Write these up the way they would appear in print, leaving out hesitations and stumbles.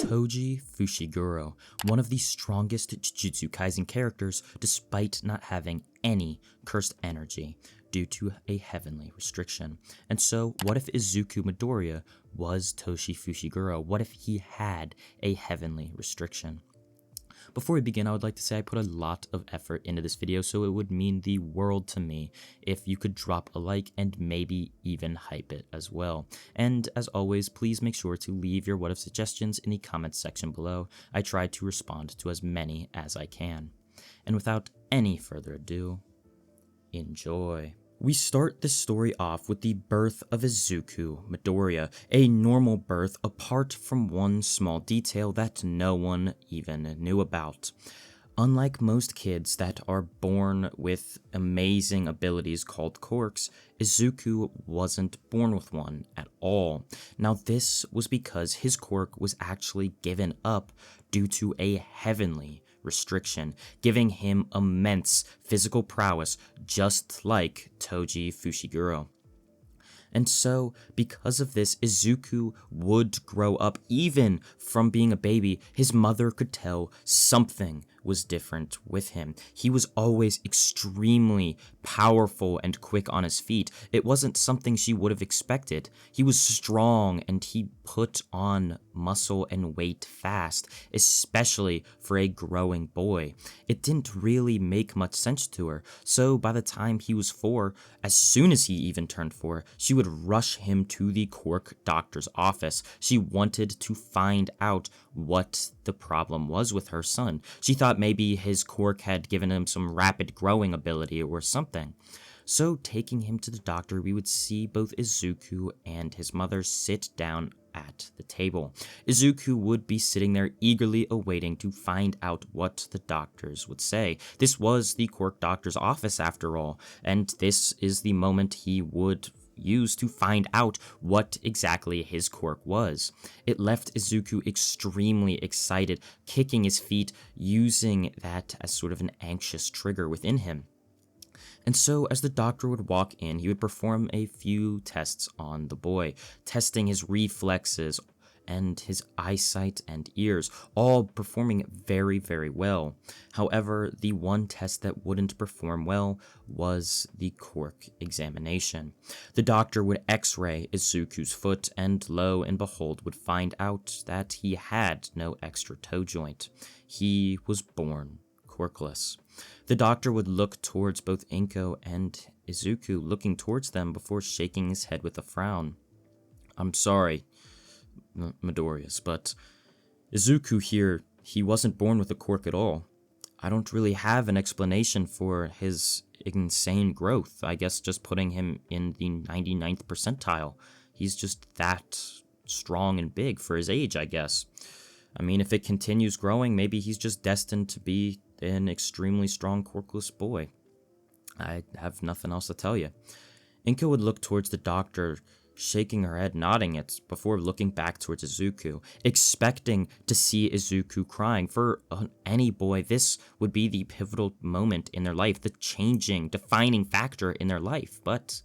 Toji Fushiguro, one of the strongest Jujutsu Kaisen characters despite not having any cursed energy due to a heavenly restriction. And so, what if Izuku Midoriya was Toshi Fushiguro? What if he had a heavenly restriction? Before we begin, I would like to say I put a lot of effort into this video, so it would mean the world to me if you could drop a like and maybe even hype it as well. And as always, please make sure to leave your what if suggestions in the comments section below. I try to respond to as many as I can. And without any further ado, enjoy. We start this story off with the birth of Izuku Midoriya, a normal birth apart from one small detail that no one even knew about. Unlike most kids that are born with amazing abilities called quirks, Izuku wasn't born with one at all. Now this was because his quirk was actually given up due to a heavenly restriction, giving him immense physical prowess just like Toji Fushiguro. And so, because of this, Izuku would grow up. Even from being a baby, his mother could tell something was different with him. He was always extremely powerful and quick on his feet. It wasn't something she would have expected. He was strong and he put on muscle and weight fast, especially for a growing boy. It didn't really make much sense to her, so by the time he was 4, as soon as he even turned 4, she would rush him to the quirk doctor's office. She wanted to find out what the problem was with her son. She thought maybe his quirk had given him some rapid growing ability or something. So taking him to the doctor, we would see both Izuku and his mother sit down at the table. Izuku would be sitting there eagerly awaiting to find out what the doctors would say. This was the quirk doctor's office after all, and this is the moment he would use to find out what exactly his quirk was. It left Izuku extremely excited, kicking his feet, using that as sort of an anxious trigger within him. And so, as the doctor would walk in, he would perform a few tests on the boy, testing his reflexes and his eyesight and ears, all performing very, very well. However, the one test that wouldn't perform well was the quirk examination. The doctor would x-ray Izuku's foot, and lo and behold would find out that he had no extra toe joint. He was born quirkless. The doctor would look towards both Inko and Izuku, looking towards them before shaking his head with a frown. "I'm sorry, Midoriya, but Izuku here, he wasn't born with a quirk at all. I don't really have an explanation for his insane growth. I guess just putting him in the 99th percentile. He's just that strong and big for his age, I guess. I mean, if it continues growing, maybe he's just destined to be an extremely strong quirkless boy. I have nothing else to tell you." Inko would look towards the doctor, shaking her head, nodding it, before looking back towards Izuku, expecting to see Izuku crying. For any boy, this would be the pivotal moment in their life, the changing, defining factor in their life. But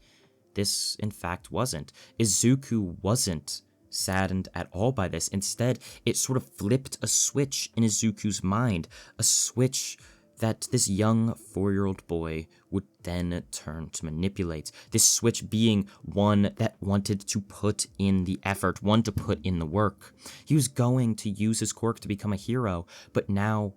this, in fact, wasn't. Izuku wasn't saddened at all by this. Instead, it sort of flipped a switch in Izuku's mind, a switch that this young 4-year-old boy would then turn to manipulate. This switch being one that wanted to put in the effort, one to put in the work. He was going to use his quirk to become a hero, but now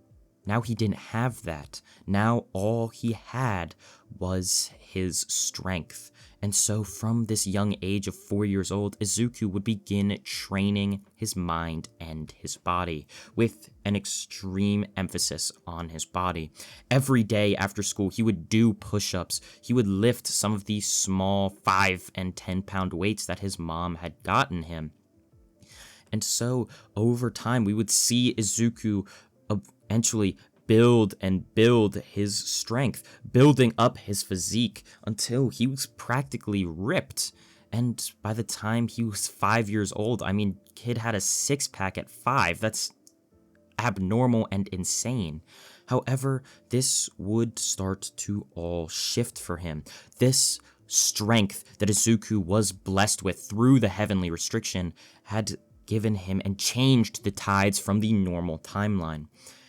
he didn't have that. Now all he had was his strength. And so from this young age of 4 years old, Izuku would begin training his mind and his body, with an extreme emphasis on his body. Every day after school, he would do push-ups. He would lift some of these small 5 and 10-pound weights that his mom had gotten him. And so over time, we would see Izuku eventually build his strength, building up his physique until he was practically ripped. And by the time he was 5 years old, I mean, kid had a 6-pack at 5. That's abnormal and insane. However, this would start to all shift for him. This strength that Izuku was blessed with through the heavenly restriction had given him and changed the tides from the normal timeline.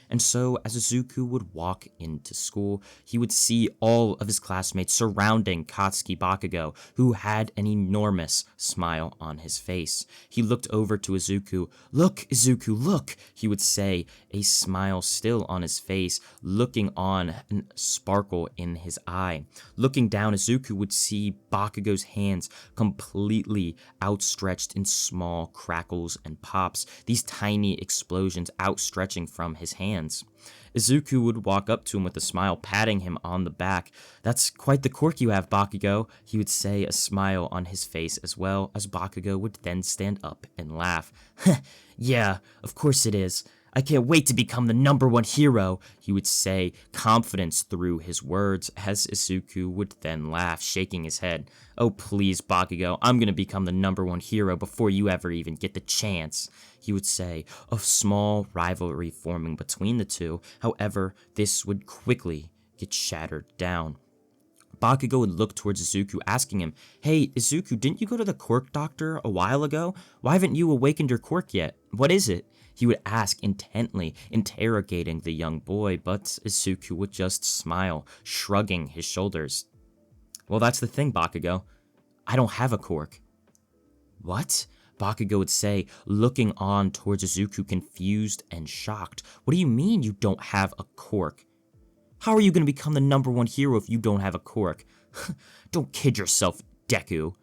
And so, as Izuku would walk into school, he would see all of his classmates surrounding Katsuki Bakugo, who had an enormous smile on his face. He looked over to Izuku. "Look, Izuku, look!" he would say, a smile still on his face, looking on and sparkle in his eye. Looking down, Izuku would see Bakugo's hands completely outstretched in small crackles and pops, these tiny explosions outstretching from his hands. Izuku would walk up to him with a smile, patting him on the back. "That's quite the quirk you have, Bakugo," he would say, a smile on his face as well, as Bakugo would then stand up and laugh. "Yeah, of course it is. I can't wait to become the #1 hero," he would say, confidence through his words, as Izuku would then laugh, shaking his head. "Oh please, Bakugo, I'm gonna become the #1 hero before you ever even get the chance," he would say, a small rivalry forming between the two. However, this would quickly get shattered down. Bakugo would look towards Izuku, asking him, "Hey, Izuku, didn't you go to the quirk doctor a while ago? Why haven't you awakened your quirk yet? What is it?" He would ask intently, interrogating the young boy, but Izuku would just smile, shrugging his shoulders. "Well, that's the thing, Bakugo. I don't have a quirk." "What?" Bakugo would say, looking on towards Izuku, confused and shocked. "What do you mean you don't have a quirk? How are you going to become the #1 hero if you don't have a quirk? Don't kid yourself, Deku."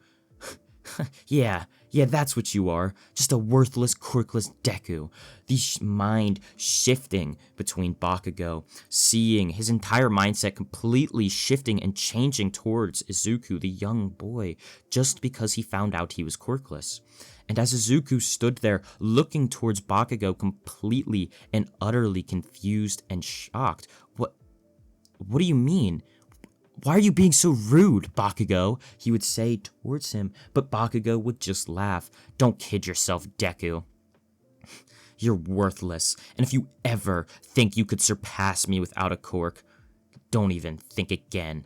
Yeah, that's what you are. Just a worthless, quirkless Deku. The mind shifting between Bakugo, seeing his entire mindset completely shifting and changing towards Izuku, the young boy, just because he found out he was quirkless. And as Izuku stood there looking towards Bakugo, completely and utterly confused and shocked, What do you mean? Why are you being so rude, Bakugo?" he would say towards him, but Bakugo would just laugh. "Don't kid yourself, Deku. You're worthless, and if you ever think you could surpass me without a quirk, don't even think again,"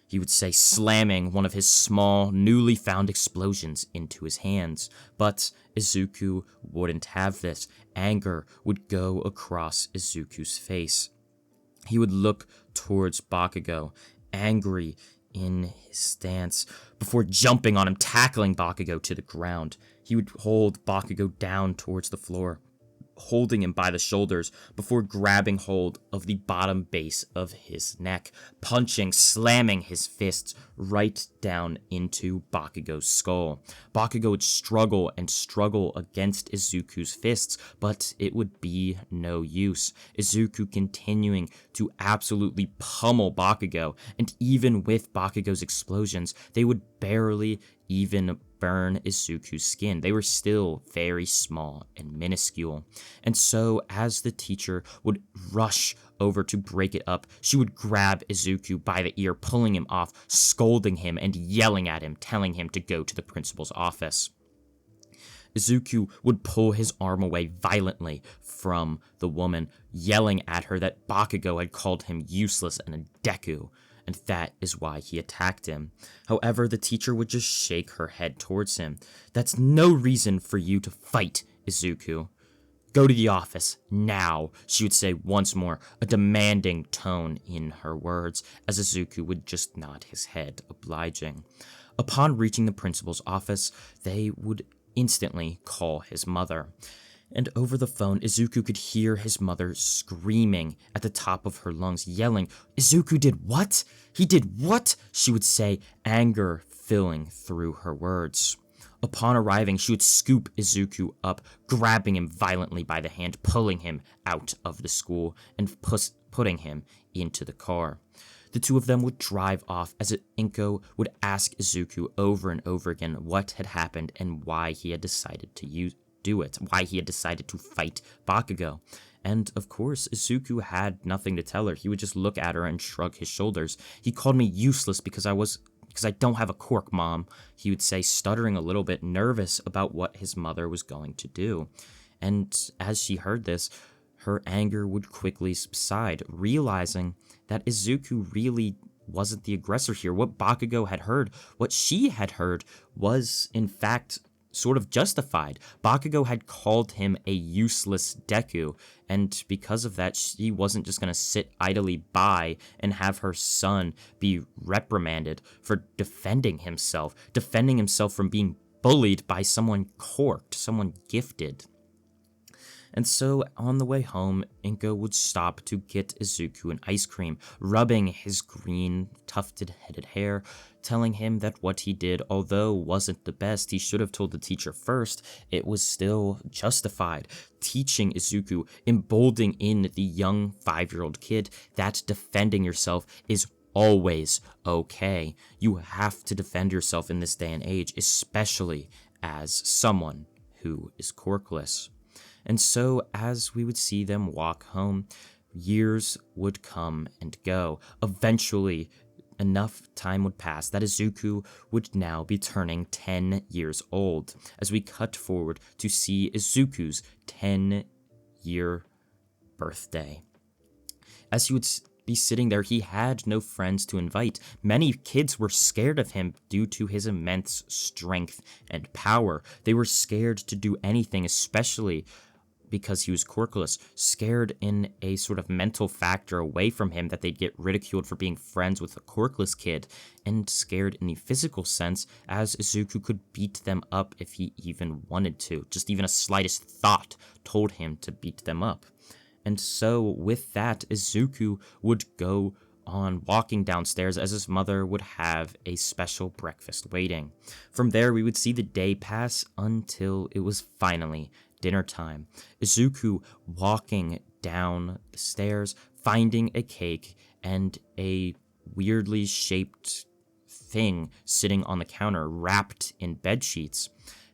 he would say, slamming one of his small, newly found explosions into his hands. But Izuku wouldn't have this. Anger would go across Izuku's face. He would look towards Bakugo, angry in his stance, before jumping on him, tackling Bakugo to the ground. He would hold Bakugo down towards the floor, holding him by the shoulders before grabbing hold of the bottom base of his neck, punching, slamming his fists right down into Bakugo's skull. Bakugo would struggle and struggle against Izuku's fists, but it would be no use. Izuku continuing to absolutely pummel Bakugo, and even with Bakugo's explosions, they would barely even burn Izuku's skin. They were still very small and minuscule. And so, as the teacher would rush over to break it up, she would grab Izuku by the ear, pulling him off, scolding him and yelling at him, telling him to go to the principal's office. Izuku would pull his arm away violently from the woman, yelling at her that Bakugo had called him useless and a Deku, and that is why he attacked him. However, the teacher would just shake her head towards him. "That's no reason for you to fight, Izuku. Go to the office, now," she would say once more, a demanding tone in her words, as Izuku would just nod his head, obliging. Upon reaching the principal's office, they would instantly call his mother. And over the phone, Izuku could hear his mother screaming at the top of her lungs, yelling, "Izuku did what? He did what?" she would say, anger filling through her words. Upon arriving, she would scoop Izuku up, grabbing him violently by the hand, pulling him out of the school, and putting him into the car. The two of them would drive off as Inko would ask Izuku over and over again what had happened and why he had decided to do it, why he had decided to fight Bakugo. And of course, Izuku had nothing to tell her. He would just look at her and shrug his shoulders. "He called me useless because I don't have a quirk, Mom," he would say, stuttering a little bit, nervous about what his mother was going to do. And as she heard this, her anger would quickly subside, realizing that Izuku really wasn't the aggressor here. What Bakugo had heard, what she had heard, was in fact sort of justified. Bakugo had called him a useless Deku, and because of that, she wasn't just going to sit idly by and have her son be reprimanded for defending himself from being bullied by someone corked, someone gifted. And so, on the way home, Inko would stop to get Izuku an ice cream, rubbing his green, tufted-headed hair, telling him that what he did, although wasn't the best, he should have told the teacher first, it was still justified. Teaching Izuku, emboldening in the young 5-year-old kid that defending yourself is always okay. You have to defend yourself in this day and age, especially as someone who is corkless. And so, as we would see them walk home, years would come and go. Eventually, enough time would pass that Izuku would now be turning 10 years old, as we cut forward to see Izuku's 10-year birthday. As he would be sitting there, he had no friends to invite. Many kids were scared of him due to his immense strength and power. They were scared to do anything, especially because he was corkless, scared in a sort of mental factor away from him that they'd get ridiculed for being friends with a corkless kid, and scared in the physical sense as Izuku could beat them up if he even wanted to. Just even a slightest thought told him to beat them up. And so with that, Izuku would go on walking downstairs as his mother would have a special breakfast waiting. From there, we would see the day pass until it was finally dinner time. Izuku walking down the stairs, finding a cake and a weirdly shaped thing sitting on the counter wrapped in bed sheets.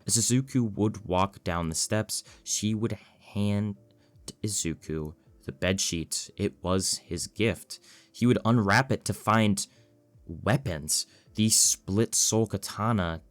As Izuku would walk down the steps, she would hand Izuku the bed sheet. It was his gift. He would unwrap it to find weapons, the split soul katana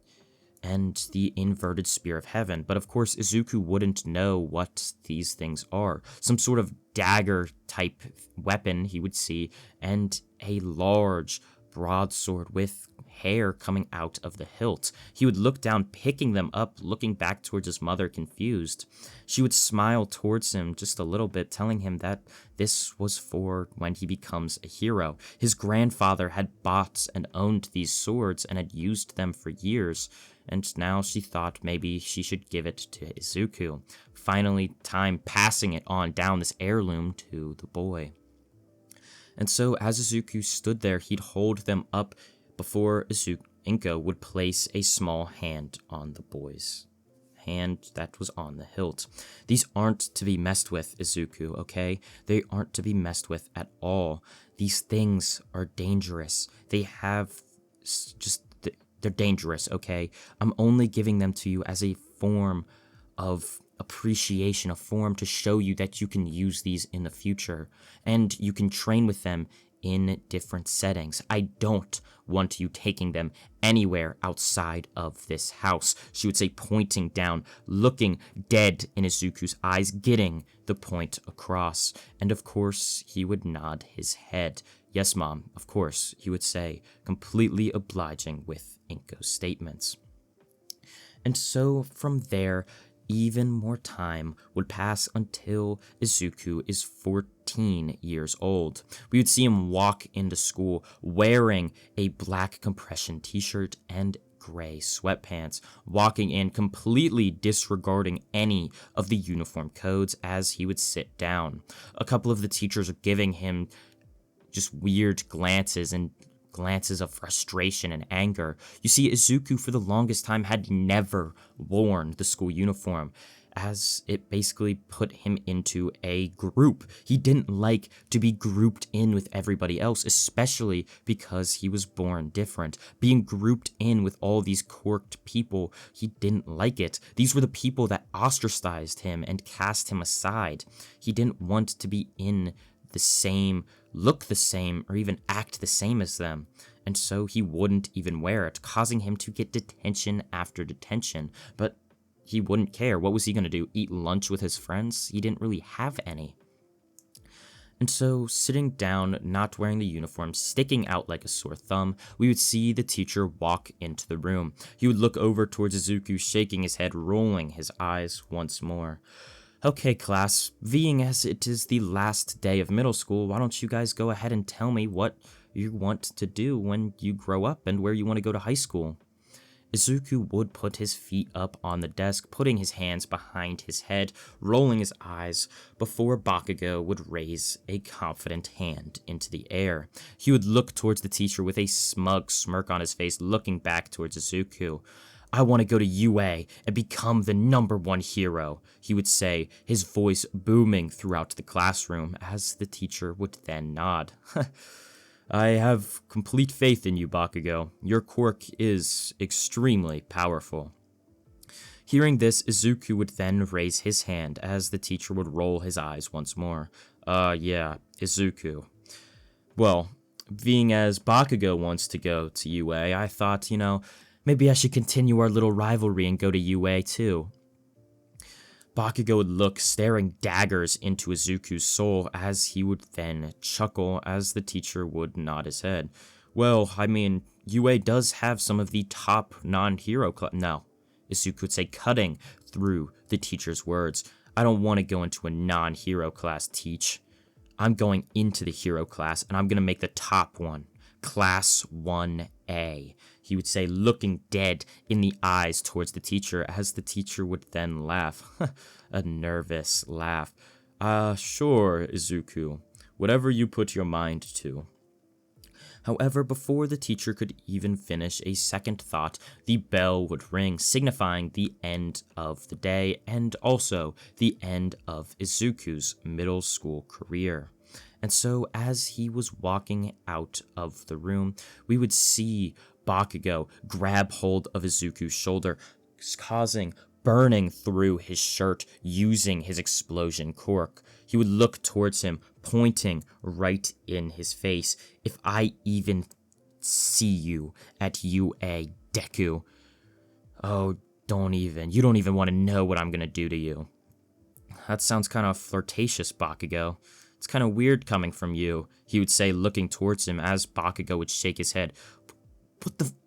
and the inverted spear of heaven. But of course, Izuku wouldn't know what these things are. Some sort of dagger type weapon he would see, and a large broadsword with hair coming out of the hilt. He would look down, picking them up, looking back towards his mother, confused. She would smile towards him just a little bit, telling him that this was for when he becomes a hero. His grandfather had bought and owned these swords and had used them for years, and now she thought maybe she should give it to Izuku. Finally, time passing it on down this heirloom to the boy. And so as Izuku stood there, he'd hold them up before Inko would place a small hand on the boy's hand that was on the hilt. These aren't to be messed with, Izuku, okay? They aren't to be messed with at all. These things are dangerous. They have they're dangerous, okay? I'm only giving them to you as a form of appreciation, a form to show you that you can use these in the future, and you can train with them in different settings. I don't want you taking them anywhere outside of this house, she would say, pointing down, looking dead in Izuku's eyes, getting the point across. And of course, he would nod his head. Yes, Mom, of course, he would say, completely obliging with Inko's statements. And so from there, even more time would pass until Izuku is 14 years old. We would see him walk into school wearing a black compression t-shirt and gray sweatpants, walking in completely disregarding any of the uniform codes as he would sit down. A couple of the teachers are giving him just weird glances and glances of frustration and anger. You see, Izuku for the longest time had never worn the school uniform, as it basically put him into a group. He didn't like to be grouped in with everybody else, especially because he was born different. Being grouped in with all these corked people, he didn't like it. These were the people that ostracized him and cast him aside. He didn't want to be in the same, look the same, or even act the same as them, and so he wouldn't even wear it, causing him to get detention after detention. But he wouldn't care. What was he going to do? Eat lunch with his friends? He didn't really have any. And so, sitting down, not wearing the uniform, sticking out like a sore thumb, we would see the teacher walk into the room. He would look over towards Izuku, shaking his head, rolling his eyes once more. Okay, class, being as it is the last day of middle school, why don't you guys go ahead and tell me what you want to do when you grow up and where you want to go to high school? Izuku would put his feet up on the desk, putting his hands behind his head, rolling his eyes, before Bakugo would raise a confident hand into the air. He would look towards the teacher with a smug smirk on his face, looking back towards Izuku. I want to go to UA and become the #1 hero, he would say, his voice booming throughout the classroom, as the teacher would then nod. I have complete faith in you, Bakugo. Your quirk is extremely powerful. Hearing this, Izuku would then raise his hand as the teacher would roll his eyes once more. Yeah, Izuku. Well, being as Bakugo wants to go to UA, I thought, maybe I should continue our little rivalry and go to UA too. Bakugo would look, staring daggers into Izuku's soul, as he would then chuckle as the teacher would nod his head. Well, I mean, UA does have some of the top non-hero No, Izuku would say, cutting through the teacher's words. I don't want to go into a non-hero class, teach. I'm going into the hero class, and I'm going to make the top one. Class 1A, he would say, looking dead in the eyes towards the teacher, as the teacher would then laugh. A nervous laugh. Sure, Izuku. Whatever you put your mind to. However, before the teacher could even finish a second thought, the bell would ring, signifying the end of the day, and also the end of Izuku's middle school career. And so, as he was walking out of the room, we would see Bakugo grab hold of Izuku's shoulder, causing burning through his shirt using his explosion quirk. He would look towards him, pointing right in his face. If I even see you at UA, Deku. Oh, you don't even want to know what I'm gonna do to you. That sounds kind of flirtatious, Bakugo. It's kind of weird coming from you, he would say, looking towards him, as Bakugo would shake his head.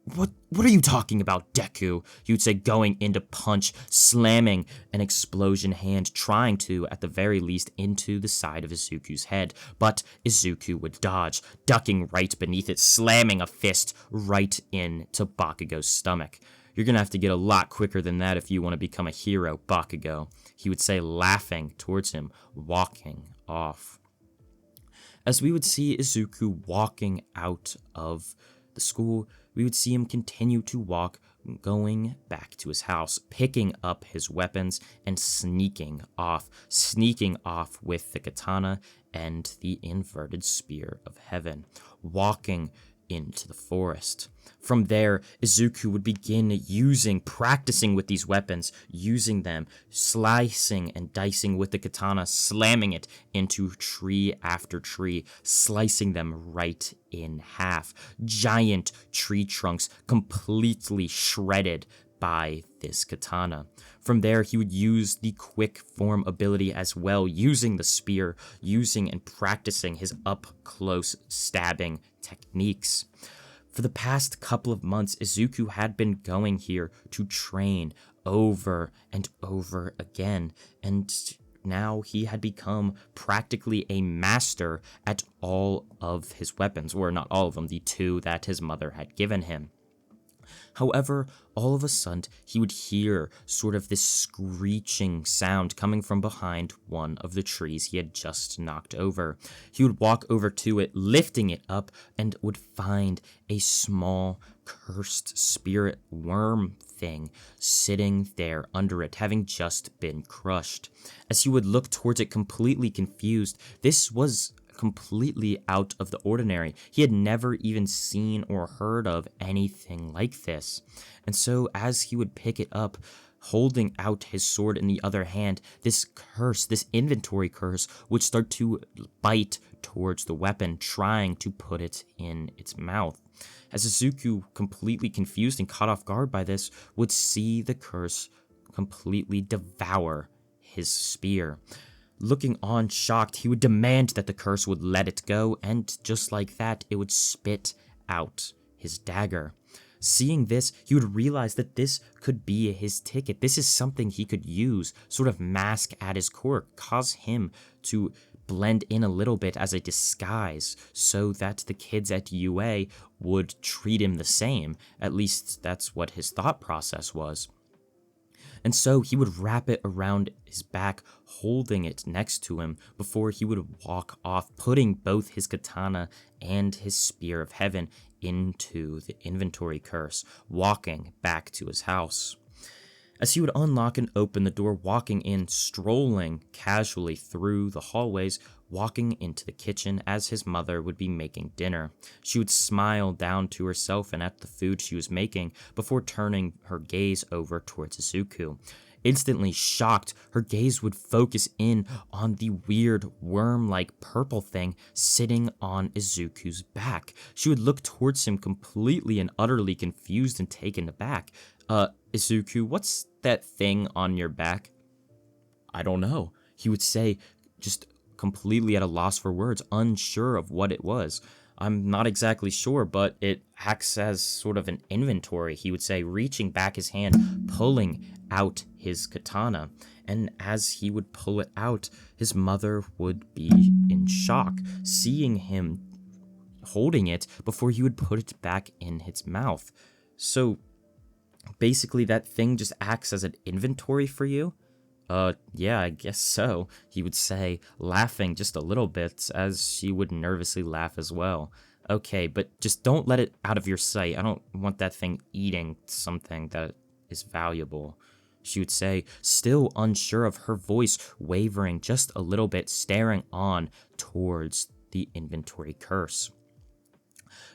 What are you talking about, Deku? He would say, going into punch, slamming an explosion hand, trying to, at the very least, into the side of Izuku's head. But Izuku would dodge, ducking right beneath it, slamming a fist right into Bakugo's stomach. You're gonna have to get a lot quicker than that if you want to become a hero, Bakugo, he would say, laughing towards him, walking off. As we would see Izuku walking out of the school, we would see him continue to walk, going back to his house, picking up his weapons and sneaking off with the katana and the inverted spear of heaven, walking into the forest. From there, Izuku would begin practicing with these weapons, using them, slicing and dicing with the katana, slamming it into tree after tree, slicing them right in half. Giant tree trunks completely shredded by this katana. From there, he would use the quick form ability as well, using the spear, using and practicing his up-close stabbing techniques. For the past couple of months, Izuku had been going here to train over and over again, and now he had become practically a master at all of his weapons, or not all of them, the 2 that his mother had given him. However, all of a sudden, he would hear sort of this screeching sound coming from behind one of the trees he had just knocked over. He would walk over to it, lifting it up, and would find a small, cursed spirit worm thing sitting there under it, having just been crushed. As he would look towards it completely confused, this was completely out of the ordinary. He had never even seen or heard of anything like this. And so as he would pick it up, holding out his sword in the other hand, this curse, this inventory curse, would start to bite towards the weapon, trying to put it in its mouth. As Izuku, completely confused and caught off guard by this, would see the curse completely devour his spear. Looking on shocked, he would demand that the curse would let it go, and just like that, it would spit out his dagger. Seeing this, he would realize that this could be his ticket. This is something he could use, sort of mask at his core, cause him to blend in a little bit as a disguise so that the kids at UA would treat him the same. At least that's what his thought process was. And so he would wrap it around his back, holding it next to him before he would walk off, putting both his katana and his spear of heaven into the inventory curse, walking back to his house. As he would unlock and open the door, walking in, strolling casually through the hallways, walking into the kitchen as his mother would be making dinner. She would smile down to herself and at the food she was making before turning her gaze over towards Izuku. Instantly shocked, her gaze would focus in on the weird worm-like purple thing sitting on Izuku's back. She would look towards him completely and utterly confused and taken aback. Izuku, what's that thing on your back? I don't know, he would say, just completely at a loss for words, unsure of what it was. I'm not exactly sure, but it acts as sort of an inventory, he would say, reaching back his hand, pulling out his katana. And as he would pull it out, his mother would be in shock, seeing him holding it before he would put it back in his mouth. So basically that thing just acts as an inventory for you? Yeah, I guess so, he would say, laughing just a little bit as she would nervously laugh as well. Okay, but just don't let it out of your sight. I don't want that thing eating something that is valuable, she would say, still unsure of her voice, wavering just a little bit, staring on towards the inventory curse.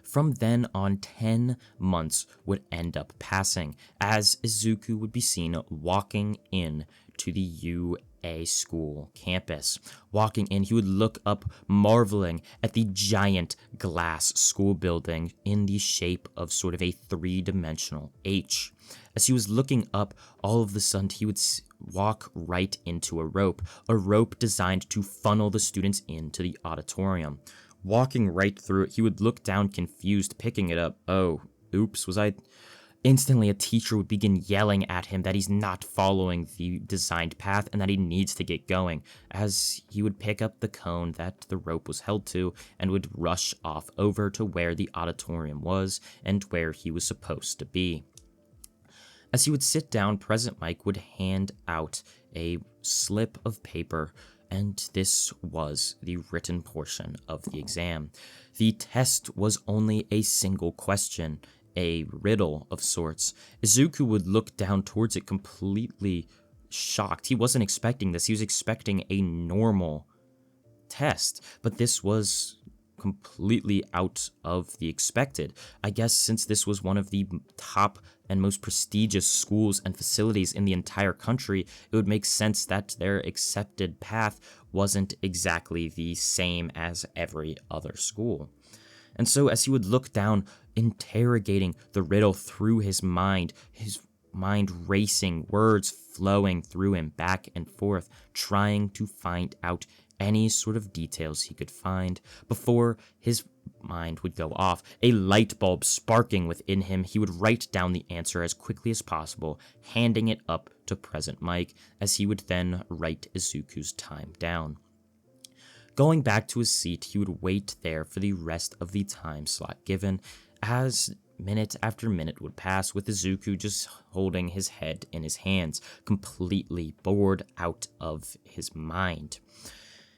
From then on, 10 months would end up passing, as Izuku would be seen walking in to the UA school campus. Walking in, he would look up, marveling at the giant glass school building in the shape of sort of a three-dimensional H. As he was looking up, all of a sudden he would walk right into a rope designed to funnel the students into the auditorium. Walking right through it, he would look down confused, picking it up. Oh, oops, was I... Instantly, a teacher would begin yelling at him that he's not following the designed path and that he needs to get going, as he would pick up the cone that the rope was held to and would rush off over to where the auditorium was and where he was supposed to be. As he would sit down, President Mike would hand out a slip of paper, and this was the written portion of the exam. The test was only a single question, a riddle of sorts. Izuku would look down towards it completely shocked. He wasn't expecting this. He was expecting a normal test, but this was completely out of the expected. I guess since this was one of the top and most prestigious schools and facilities in the entire country, it would make sense that their accepted path wasn't exactly the same as every other school. And so as he would look down, interrogating the riddle through his mind racing, words flowing through him back and forth, trying to find out any sort of details he could find before his mind would go off. A light bulb sparking within him, he would write down the answer as quickly as possible, handing it up to President Mike, as he would then write Izuku's time down. Going back to his seat, he would wait there for the rest of the time slot given, as minute after minute would pass with Izuku just holding his head in his hands, completely bored out of his mind.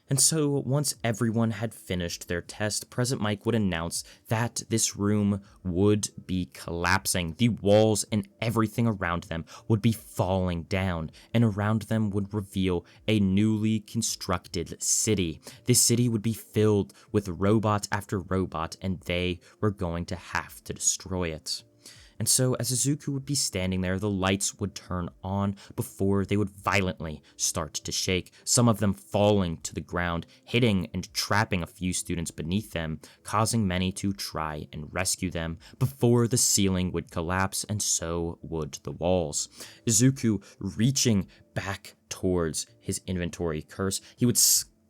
And so once everyone had finished their test, President Mike would announce that this room would be collapsing. The walls and everything around them would be falling down, and around them would reveal a newly constructed city. This city would be filled with robot after robot, and they were going to have to destroy it. And so as Izuku would be standing there, the lights would turn on before they would violently start to shake, some of them falling to the ground, hitting and trapping a few students beneath them, causing many to try and rescue them before the ceiling would collapse, and so would the walls. Izuku reaching back towards his inventory curse, he would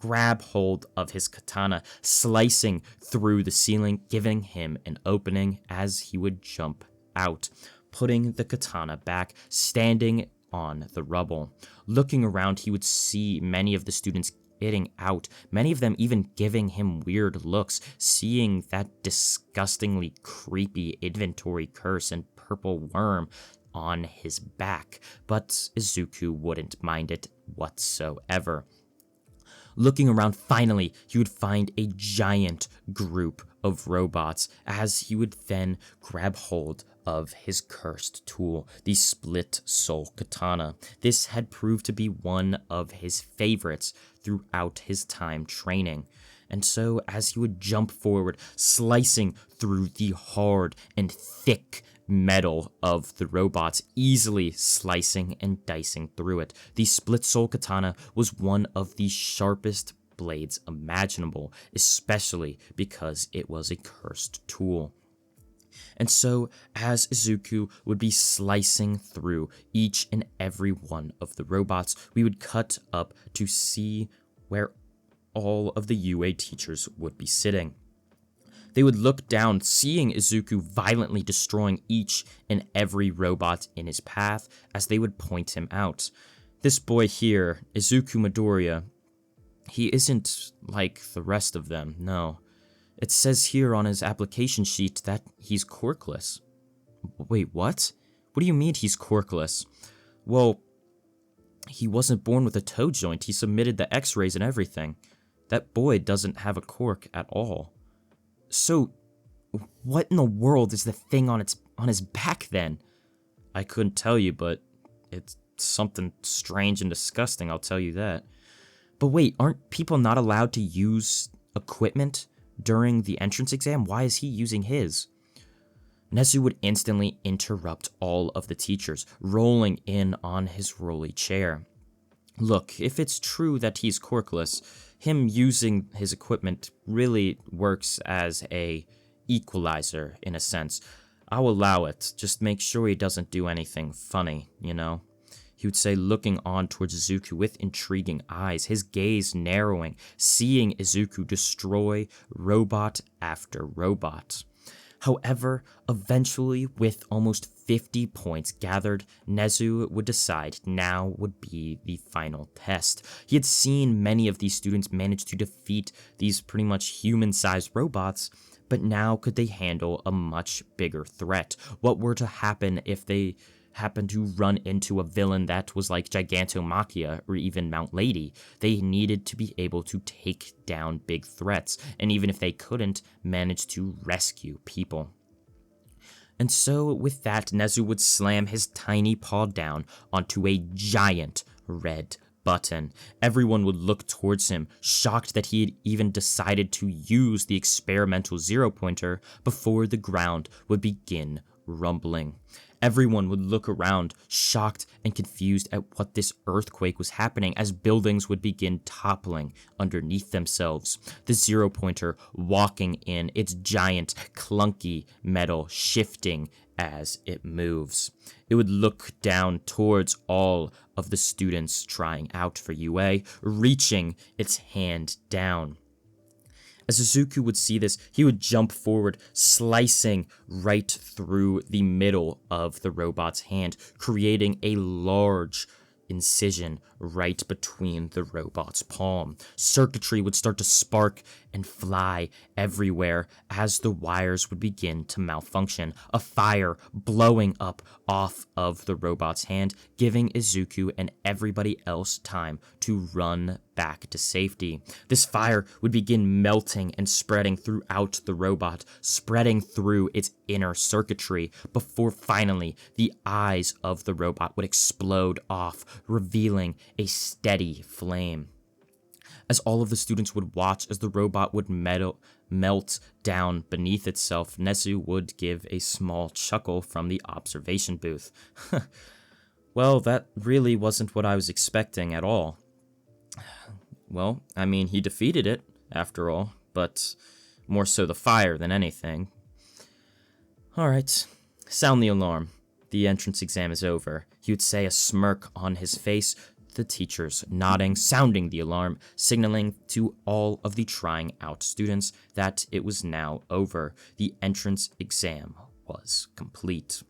grab hold of his katana, slicing through the ceiling, giving him an opening as he would jump out, putting the katana back, standing on the rubble. Looking around, he would see many of the students getting out, many of them even giving him weird looks, seeing that disgustingly creepy inventory curse and purple worm on his back, but Izuku wouldn't mind it whatsoever. Looking around, finally, he would find a giant group of robots as he would then grab hold of his cursed tool, the split soul katana. This had proved to be one of his favorites throughout his time training. And so as he would jump forward, slicing through the hard and thick metal of the robots, easily slicing and dicing through it, the split soul katana was one of the sharpest blades imaginable, especially because it was a cursed tool. And so, as Izuku would be slicing through each and every one of the robots, we would cut up to see where all of the UA teachers would be sitting. They would look down, seeing Izuku violently destroying each and every robot in his path as they would point him out. This boy here, Izuku Midoriya, he isn't like the rest of them, no. It says here on his application sheet that he's quirkless. Wait, what? What do you mean he's quirkless? Well, he wasn't born with a toe joint. He submitted the x-rays and everything. That boy doesn't have a quirk at all. So, what in the world is the thing on his back then? I couldn't tell you, but it's something strange and disgusting, I'll tell you that. But wait, aren't people not allowed to use equipment during the entrance exam? Why is he using his? Nezu would instantly interrupt all of the teachers, rolling in on his rolly chair. Look, if it's true that he's quirkless, him using his equipment really works as a equalizer, in a sense. I'll allow it, just make sure he doesn't do anything funny, you know? He would say, looking on towards Izuku with intriguing eyes, his gaze narrowing, seeing Izuku destroy robot after robot. However, eventually, with almost 50 points gathered, Nezu would decide now would be the final test. He had seen many of these students manage to defeat these pretty much human-sized robots, but now could they handle a much bigger threat? What were to happen if they happened to run into a villain that was like Gigantomachia or even Mount Lady? They needed to be able to take down big threats, and even if they couldn't, manage to rescue people. And so with that, Nezu would slam his tiny paw down onto a giant red button. Everyone would look towards him, shocked that he had even decided to use the experimental zero-pointer before the ground would begin rumbling. Everyone would look around, shocked and confused at what this earthquake was happening as buildings would begin toppling underneath themselves. The zero-pointer walking in, its giant, clunky metal shifting as it moves. It would look down towards all of the students trying out for UA, reaching its hand down. As Izuku would see this, he would jump forward, slicing right through the middle of the robot's hand, creating a large incision right between the robot's palm. Circuitry would start to spark and fly everywhere as the wires would begin to malfunction, a fire blowing up off of the robot's hand, giving Izuku and everybody else time to run back to safety. This fire would begin melting and spreading throughout the robot, spreading through its inner circuitry, before finally the eyes of the robot would explode off, revealing a steady flame. As all of the students would watch as the robot would melt down beneath itself, Nezu would give a small chuckle from the observation booth. Well, that really wasn't what I was expecting at all. Well, I mean, he defeated it, after all, but more so the fire than anything. Alright, sound the alarm. The entrance exam is over. He would say, a smirk on his face, the teachers nodding, sounding the alarm, signaling to all of the trying out students that it was now over. The entrance exam was complete.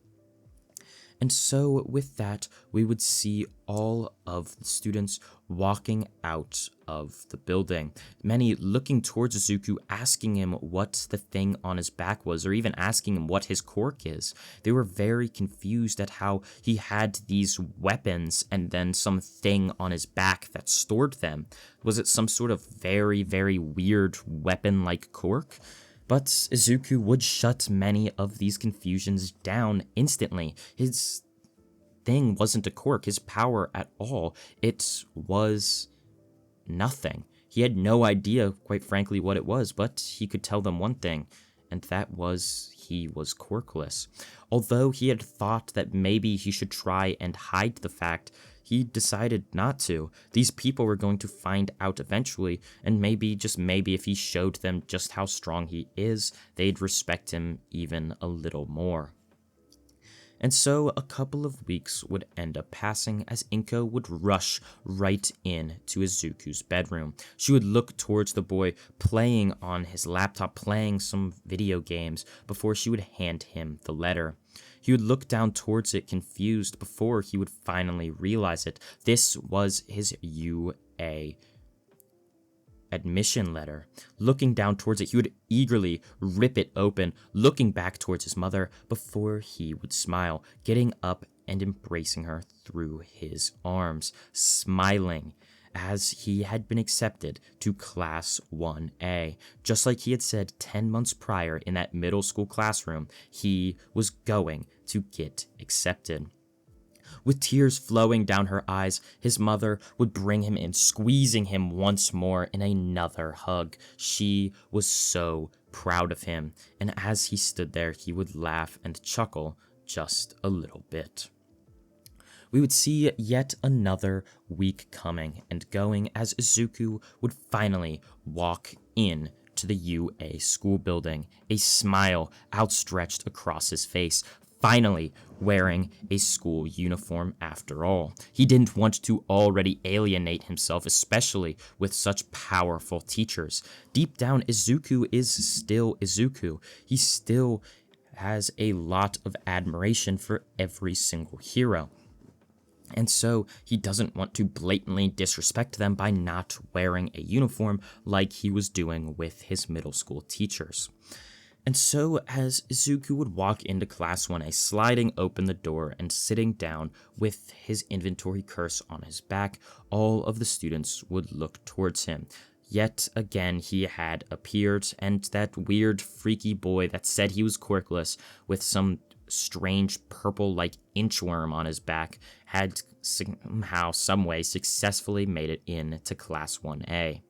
And so with that, we would see all of the students walking out of the building. Many looking towards Izuku, asking him what the thing on his back was, or even asking him what his quirk is. They were very confused at how he had these weapons and then some thing on his back that stored them. Was it some sort of very, very weird weapon-like quirk? But Izuku would shut many of these confusions down instantly. His thing wasn't a quirk, his power at all. It was nothing. He had no idea, quite frankly, what it was, but he could tell them one thing, and that was he was quirkless. Although he had thought that maybe he should try and hide the fact, he decided not to. These people were going to find out eventually, and maybe, just maybe, if he showed them just how strong he is, they'd respect him even a little more. And so a couple of weeks would end up passing as Inko would rush right in to Izuku's bedroom. She would look towards the boy playing on his laptop, playing some video games, before she would hand him the letter. He would look down towards it confused before he would finally realize it. This was his UA admission letter. Looking down towards it, he would eagerly rip it open, looking back towards his mother before he would smile, getting up and embracing her through his arms, smiling as he had been accepted to Class 1A. Just like he had said 10 months prior in that middle school classroom, he was going to get accepted. With tears flowing down her eyes, his mother would bring him in, squeezing him once more in another hug. She was so proud of him, and as he stood there, he would laugh and chuckle just a little bit. We would see yet another week coming and going as Izuku would finally walk in to the UA school building, a smile outstretched across his face, finally wearing a school uniform after all. He didn't want to already alienate himself, especially with such powerful teachers. Deep down, Izuku is still Izuku. He still has a lot of admiration for every single hero. And so he doesn't want to blatantly disrespect them by not wearing a uniform like he was doing with his middle school teachers. And so as Izuku would walk into Class 1A, sliding open the door and sitting down with his inventory curse on his back, all of the students would look towards him. Yet again he had appeared, and that weird freaky boy that said he was quirkless with some strange purple-like inchworm on his back had somehow, someway, successfully made it into Class 1A.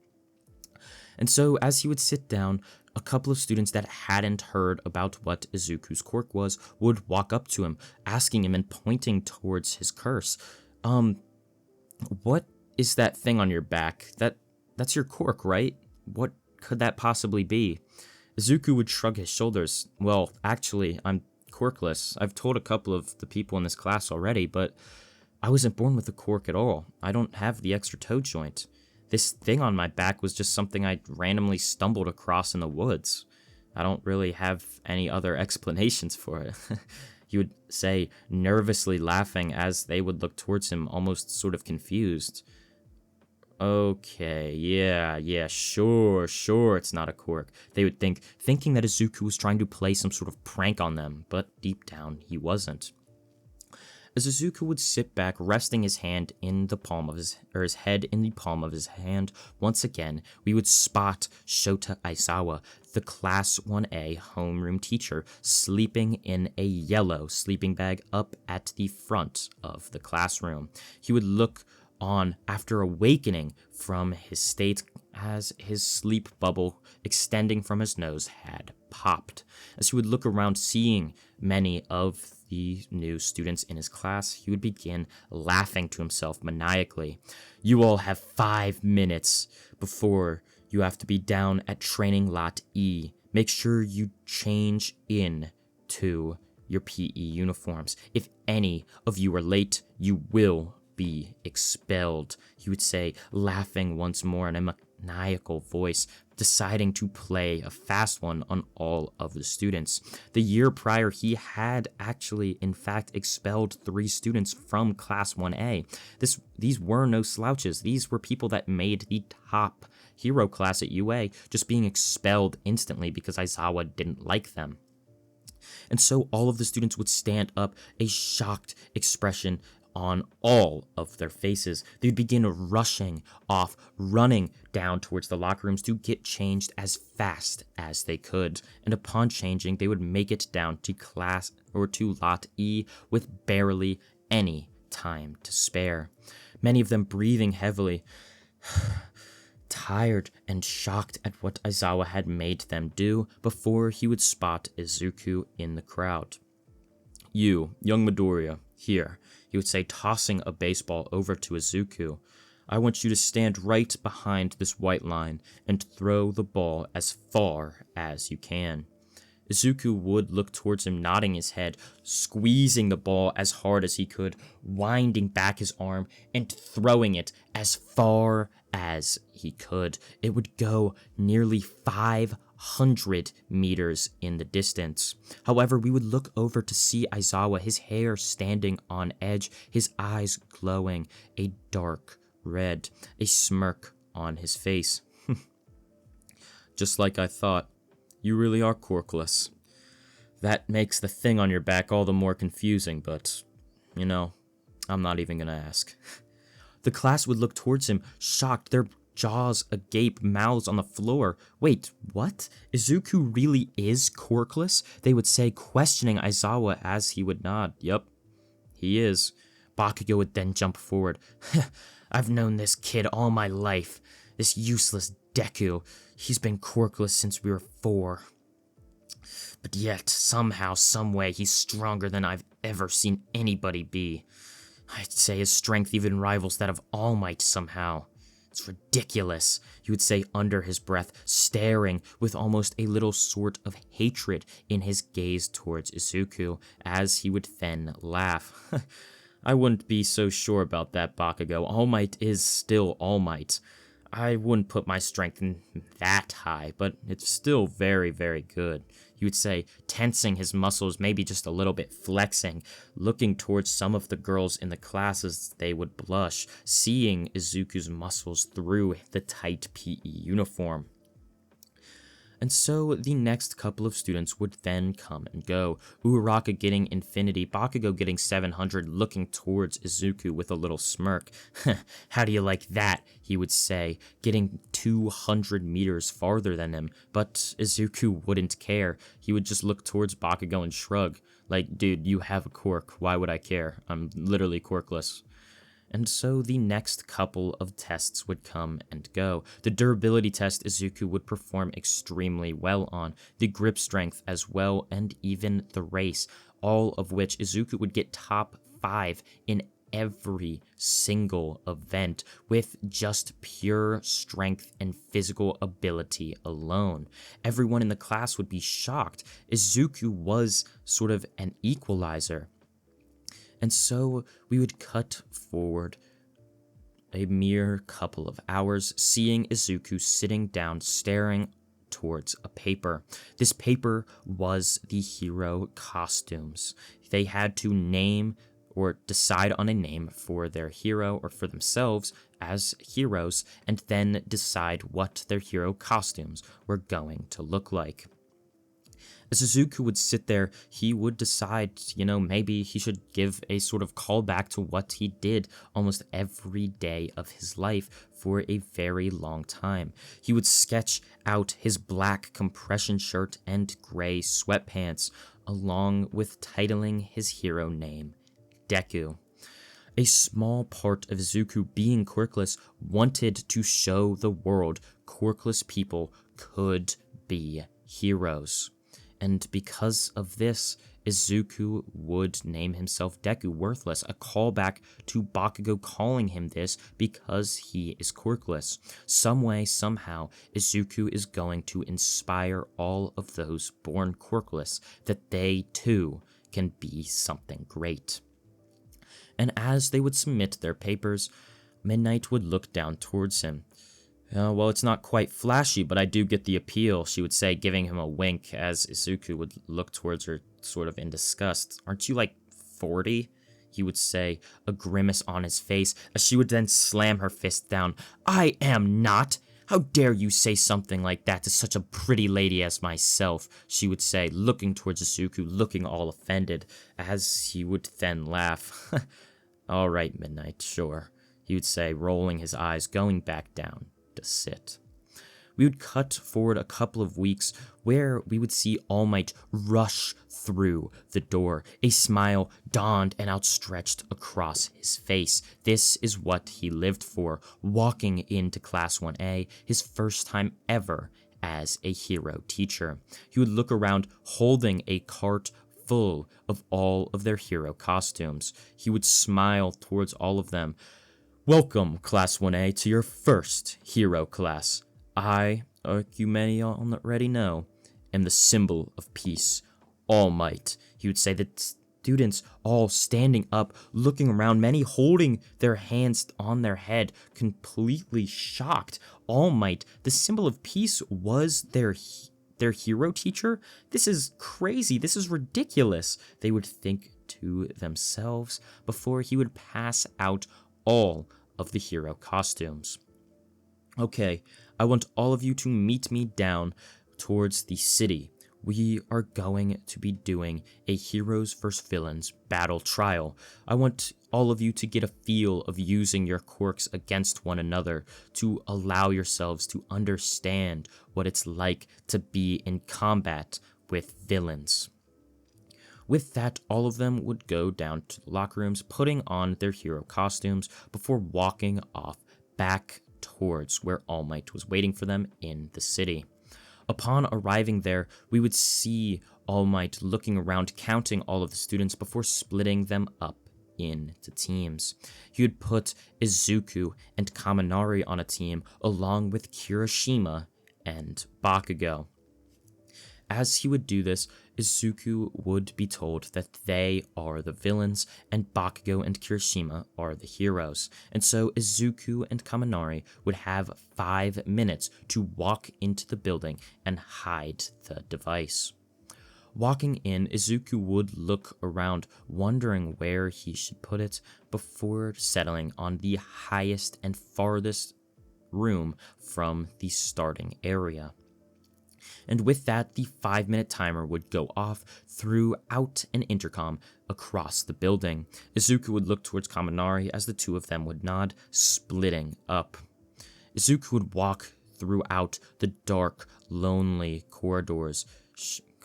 And so as he would sit down, a couple of students that hadn't heard about what Izuku's quirk was would walk up to him, asking him and pointing towards his curse. What is that thing on your back? That's your quirk, right? What could that possibly be? Izuku would shrug his shoulders. Well, actually, I'm quirkless. I've told a couple of the people in this class already, but I wasn't born with a quirk at all. I don't have the extra toe joint. This thing on my back was just something I randomly stumbled across in the woods. I don't really have any other explanations for it. He would say, nervously laughing as they would look towards him, almost sort of confused. Okay, yeah, sure, it's not a quirk. They would thinking that Izuku was trying to play some sort of prank on them, but deep down, he wasn't. As Izuku would sit back, resting his hand in the palm of his head in the palm of his hand, once again, we would spot Shota Aizawa, the Class 1A homeroom teacher, sleeping in a yellow sleeping bag up at the front of the classroom. He would look on after awakening from his state as his sleep bubble extending from his nose had popped. As he would look around, seeing many of the new students in his class, he would begin laughing to himself maniacally. You all have 5 minutes before you have to be down at training lot E. Make sure you change in to your PE uniforms. If any of you are late, you will be expelled, he would say, laughing once more in a maniacal voice, deciding to play a fast one on all of the students. The year prior, he had actually, in fact, expelled 3 students from Class 1A. These were no slouches. These were people that made the top hero class at UA, just being expelled instantly because Aizawa didn't like them. And so all of the students would stand up, a shocked expression on all of their faces. They'd begin rushing off, running down towards the locker rooms to get changed as fast as they could. And upon changing, they would make it down to class or to lot E with barely any time to spare. Many of them breathing heavily, tired and shocked at what Aizawa had made them do before he would spot Izuku in the crowd. You, young Midoriya, here, he would say, tossing a baseball over to Izuku. I want you to stand right behind this white line and throw the ball as far as you can. Izuku would look towards him, nodding his head, squeezing the ball as hard as he could, winding back his arm, and throwing it as far as he could. It would go nearly 500 meters in the distance. However, we would look over to see Aizawa, his hair standing on edge, his eyes glowing a dark red, a smirk on his face. Just like I thought. You really are corkless. That makes the thing on your back all the more confusing, but, I'm not even gonna ask. The class would look towards him, shocked, their jaws agape, mouths on the floor. Wait, what? Izuku really is corkless? They would say, questioning Aizawa as he would nod. Yup, he is. Bakugo would then jump forward. I've known this kid all my life. This useless Deku. He's been corkless since we were 4. But yet, somehow, someway, he's stronger than I've ever seen anybody be. I'd say his strength even rivals that of All Might somehow. It's ridiculous, he would say under his breath, staring with almost a little sort of hatred in his gaze towards Izuku, as he would then laugh. I wouldn't be so sure about that, Bakugo. All Might is still All Might. I wouldn't put my strength in that high, but it's still very, very good. He would say, tensing his muscles, maybe just a little bit flexing, looking towards some of the girls in the class as they would blush, seeing Izuku's muscles through the tight PE uniform. And so the next couple of students would then come and go. Uraraka getting infinity, Bakugo getting 700, looking towards Izuku with a little smirk. How do you like that, he would say, getting 200 meters farther than him. But Izuku wouldn't care. He would just look towards Bakugo and shrug. Like, dude, you have a quirk, why would I care? I'm literally quirkless. And so the next couple of tests would come and go. The durability test Izuku would perform extremely well on, the grip strength as well, and even the race, all of which Izuku would get top 5 in every single event with just pure strength and physical ability alone. Everyone in the class would be shocked. Izuku was sort of an equalizer. And so we would cut forward a mere couple of hours, seeing Izuku sitting down, staring towards a paper. This paper was the hero costumes. They had to name or decide on a name for their hero or for themselves as heroes, and then decide what their hero costumes were going to look like. As Izuku would sit there, he would decide, maybe he should give a sort of callback to what he did almost every day of his life for a very long time. He would sketch out his black compression shirt and gray sweatpants, along with titling his hero name, Deku. A small part of Izuku, being quirkless, wanted to show the world quirkless people could be heroes. And because of this, Izuku would name himself Deku, worthless, a callback to Bakugo calling him this because he is quirkless. Some way, somehow, Izuku is going to inspire all of those born quirkless that they too can be something great. And as they would submit their papers, Midnight would look down towards him. Well, it's not quite flashy, but I do get the appeal, she would say, giving him a wink as Izuku would look towards her sort of in disgust. Aren't you like 40? He would say, a grimace on his face, as she would then slam her fist down. I am not! How dare you say something like that to such a pretty lady as myself, she would say, looking towards Izuku, looking all offended, as he would then laugh. All right, Midnight, sure, he would say, rolling his eyes, going back down to sit. We would cut forward a couple of weeks where we would see All Might rush through the door, a smile dawned and outstretched across his face. This is what he lived for, walking into Class 1A, his first time ever as a hero teacher. He would look around holding a cart full of all of their hero costumes. He would smile towards all of them. Welcome, Class 1A, to your first hero class. I, like you many already know, am the symbol of peace, All Might. He would say that students all standing up, looking around, many holding their hands on their head, completely shocked. All Might, the symbol of peace, was their hero teacher? This is crazy. This is ridiculous, they would think to themselves before he would pass out all of the hero costumes. Okay, I want all of you to meet me down towards the city. We are going to be doing a Heroes vs. Villains battle trial. I want all of you to get a feel of using your quirks against one another, to allow yourselves to understand what it's like to be in combat with villains. With that, all of them would go down to the locker rooms, putting on their hero costumes before walking off back towards where All Might was waiting for them in the city. Upon arriving there, we would see All Might looking around, counting all of the students before splitting them up into teams. He would put Izuku and Kaminari on a team, along with Kirishima and Bakugo. As he would do this, Izuku would be told that they are the villains and Bakugo and Kirishima are the heroes. And so Izuku and Kaminari would have 5 minutes to walk into the building and hide the device. Walking in, Izuku would look around, wondering where he should put it before settling on the highest and farthest room from the starting area. And with that, the 5-minute timer would go off throughout an intercom across the building. Izuku would look towards Kaminari as the two of them would nod, splitting up. Izuku would walk throughout the dark, lonely corridors,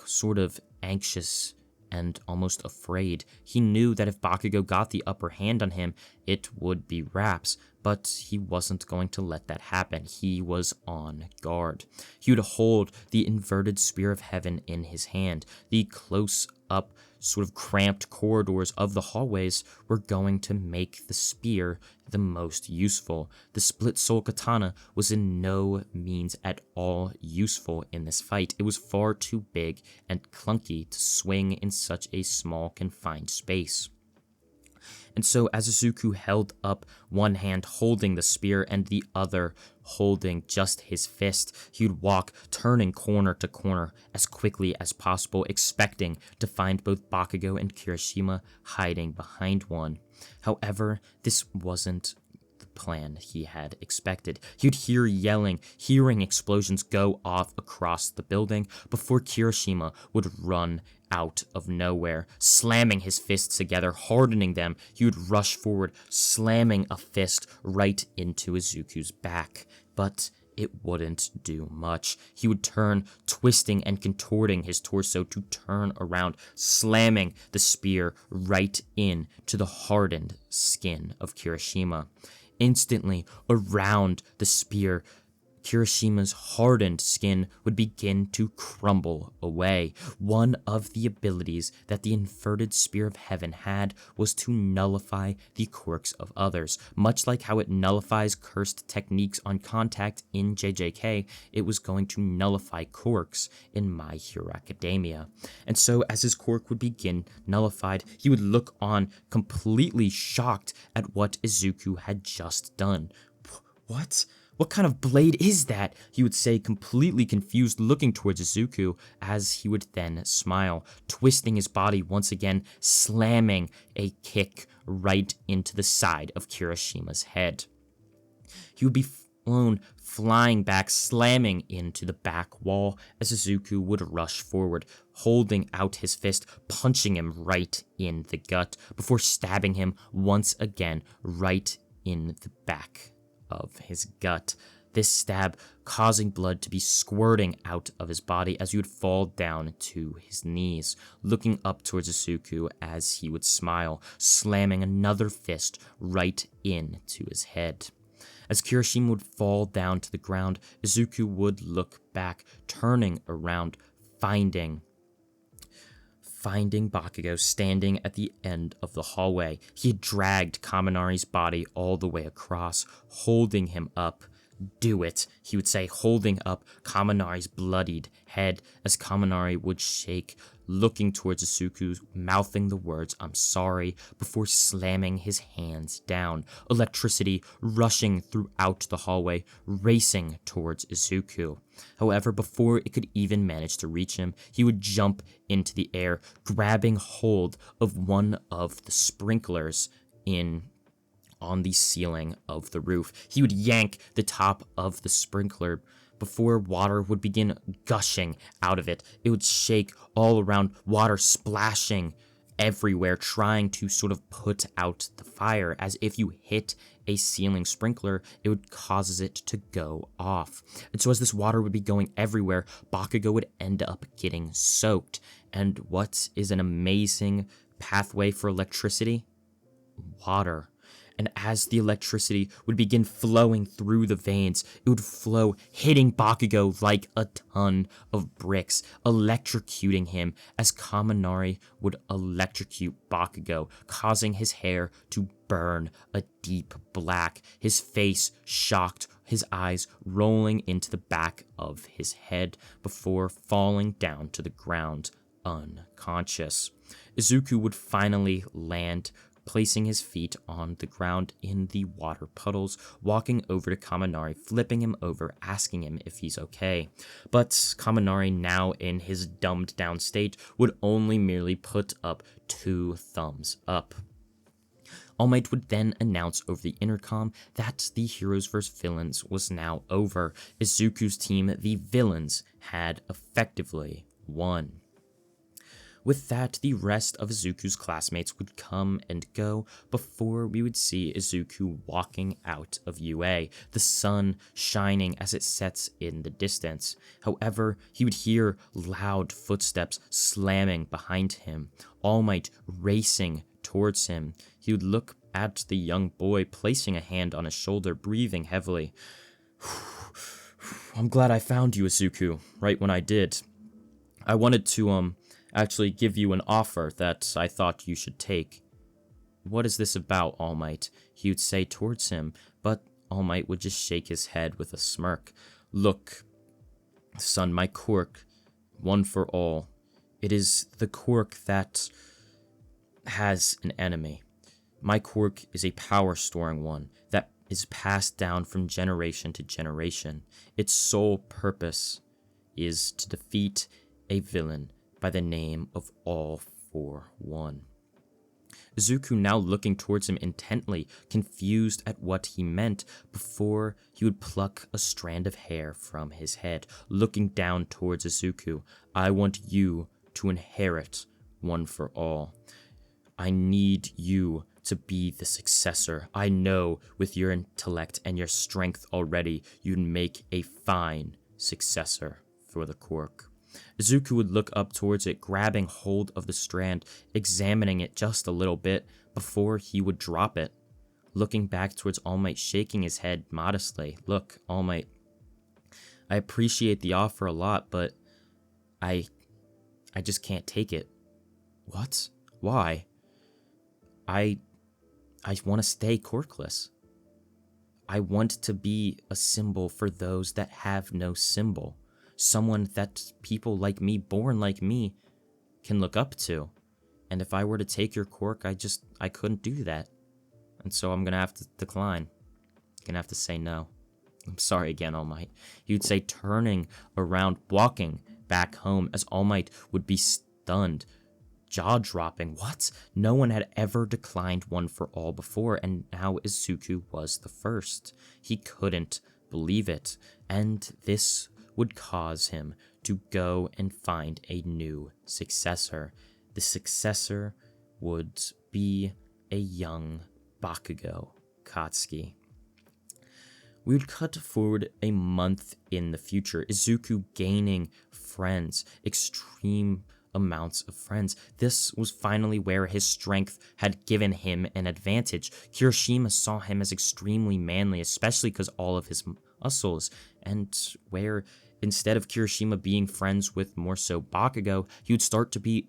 sort of anxious and almost afraid. He knew that if Bakugo got the upper hand on him, it would be wraps, but he wasn't going to let that happen. He was on guard. He would hold the inverted spear of heaven in his hand. The close-up, sort of cramped corridors of the hallways were going to make the spear the most useful. The split soul katana was in no means at all useful in this fight. It was far too big and clunky to swing in such a small, confined space. And so as Izuku held up one hand holding the spear and the other holding just his fist, he would walk, turning corner to corner as quickly as possible, expecting to find both Bakugo and Kirishima hiding behind one. However, this wasn't the plan he had expected. He'd hear yelling, hearing explosions go off across the building before Kirishima would run out of nowhere, slamming his fists together, hardening them. He would rush forward, slamming a fist right into Izuku's back, but it wouldn't do much. He would turn, twisting and contorting his torso to turn around, slamming the spear right into the hardened skin of Kirishima. Instantly, around the spear, Kirishima's hardened skin would begin to crumble away. One of the abilities that the inverted Spear of Heaven had was to nullify the quirks of others. Much like how it nullifies cursed techniques on contact in JJK, it was going to nullify quirks in My Hero Academia. And so as his quirk would begin nullified, he would look on completely shocked at what Izuku had just done. What? What kind of blade is that? He would say, completely confused, looking towards Izuku, as he would then smile, twisting his body once again, slamming a kick right into the side of Kirishima's head. He would be flown flying back, slamming into the back wall as Izuku would rush forward, holding out his fist, punching him right in the gut, before stabbing him once again right in the back of his gut. This stab causing blood to be squirting out of his body as he would fall down to his knees, looking up towards Izuku as he would smile, slamming another fist right into his head. As Kirishima would fall down to the ground, Izuku would look back, turning around, finding Bakugo standing at the end of the hallway. He had dragged Kaminari's body all the way across, holding him up. "Do it," he would say, holding up Kaminari's bloodied head as Kaminari would shake, looking towards Izuku, mouthing the words, "I'm sorry," before slamming his hands down. Electricity rushing throughout the hallway, racing towards Izuku. However, before it could even manage to reach him, he would jump into the air, grabbing hold of one of the sprinklers on the ceiling of the roof. He would yank the top of the sprinkler before water would begin gushing out of it. It would shake all around, water splashing everywhere, trying to sort of put out the fire, as if you hit a ceiling sprinkler, it would cause it to go off. And so as this water would be going everywhere, Bakugo would end up getting soaked. And what is an amazing pathway for electricity? Water. And as the electricity would begin flowing through the veins, it would flow, hitting Bakugo like a ton of bricks, electrocuting him as Kaminari would electrocute Bakugo, causing his hair to burn a deep black, his face shocked, his eyes rolling into the back of his head before falling down to the ground, unconscious. Izuku would finally land, placing his feet on the ground in the water puddles, walking over to Kaminari, flipping him over, asking him if he's okay. But Kaminari, now in his dumbed down state, would only merely put up 2 thumbs up. All Might would then announce over the intercom that the Heroes vs. Villains was now over. Izuku's team, the Villains, had effectively won. With that, the rest of Izuku's classmates would come and go before we would see Izuku walking out of UA, the sun shining as it sets in the distance. However, he would hear loud footsteps slamming behind him, All Might racing towards him. He would look at the young boy, placing a hand on his shoulder, breathing heavily. "I'm glad I found you, Izuku, right when I did. I wanted to, actually give you an offer that I thought you should take." "What is this about, All Might?" he would say towards him, but All Might would just shake his head with a smirk. "Look, son, my quirk, one for all. It is the quirk that has an enemy. My quirk is a power-storing one that is passed down from generation to generation. Its sole purpose is to defeat a villain by the name of All for One." Izuku now looking towards him intently, confused at what he meant, before he would pluck a strand of hair from his head, looking down towards Izuku. "I want you to inherit One for All. I need you to be the successor. I know with your intellect and your strength already, you'd make a fine successor for the quirk." Izuku would look up towards it, grabbing hold of the strand, examining it just a little bit before he would drop it, looking back towards All Might, shaking his head modestly. "Look, All Might, I appreciate the offer a lot, but I I just can't take it. What? Why? I I want to stay corkless. I want to be a symbol for those that have no symbol. Someone that people like me, born like me, can look up to. And if I were to take your quirk, I couldn't do that. And so I'm gonna have to decline. Gonna have to say no. I'm sorry again, All Might. You'd say turning around, walking back home as All Might would be stunned, jaw-dropping. What? No one had ever declined one for all before, and now Izuku was the first. He couldn't believe it, and this would cause him to go and find a new successor. The successor would be a young Bakugo Katsuki. We would cut forward a month in the future. Izuku gaining friends, extreme amounts of friends. This was finally where his strength had given him an advantage. Kirishima saw him as extremely manly, especially because all of his muscles, and where instead of Kirishima being friends with more so Bakugo, he would start to be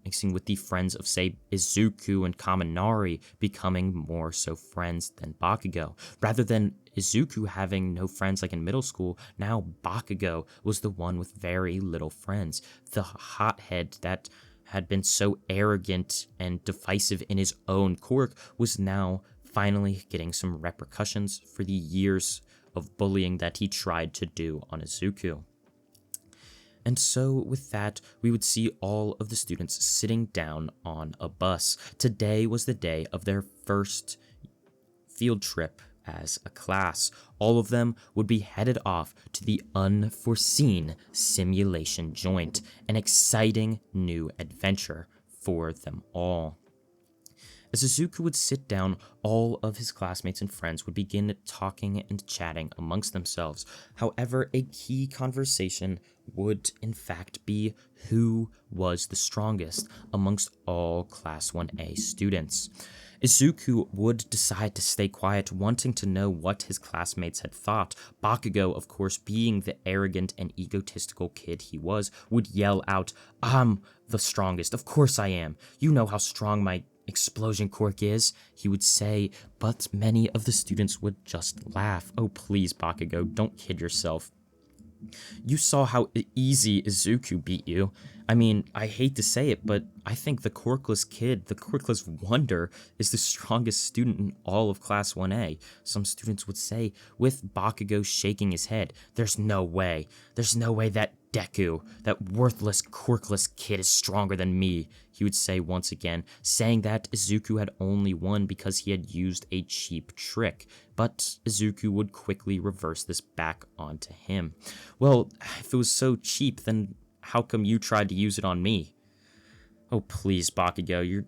mixing with the friends of, say, Izuku and Kaminari, becoming more so friends than Bakugo. Rather than Izuku having no friends like in middle school, now Bakugo was the one with very little friends. The hothead that had been so arrogant and divisive in his own quirk was now finally getting some repercussions for the years of bullying that he tried to do on Izuku. And so with that, we would see all of the students sitting down on a bus. Today was the day of their first field trip as a class. All of them would be headed off to the unforeseen simulation joint, an exciting new adventure for them all. As Izuku would sit down, all of his classmates and friends would begin talking and chatting amongst themselves. However, a key conversation would in fact be who was the strongest amongst all Class 1A students. Izuku would decide to stay quiet, wanting to know what his classmates had thought. Bakugo, of course, being the arrogant and egotistical kid he was, would yell out, "I'm the strongest, of course I am. You know how strong my explosion quirk is," he would say, but many of the students would just laugh. "Oh, please, Bakugo, don't kid yourself. You saw how easy Izuku beat you. I mean, I hate to say it, but I think the quirkless kid, the quirkless wonder, is the strongest student in all of Class 1A. Some students would say, with Bakugo shaking his head, "There's no way. There's no way that Deku, that worthless, quirkless kid is stronger than me," he would say once again, saying that Izuku had only won because he had used a cheap trick. But Izuku would quickly reverse this back onto him. "Well, if it was so cheap, then how come you tried to use it on me?" "Oh, please, Bakugo, you're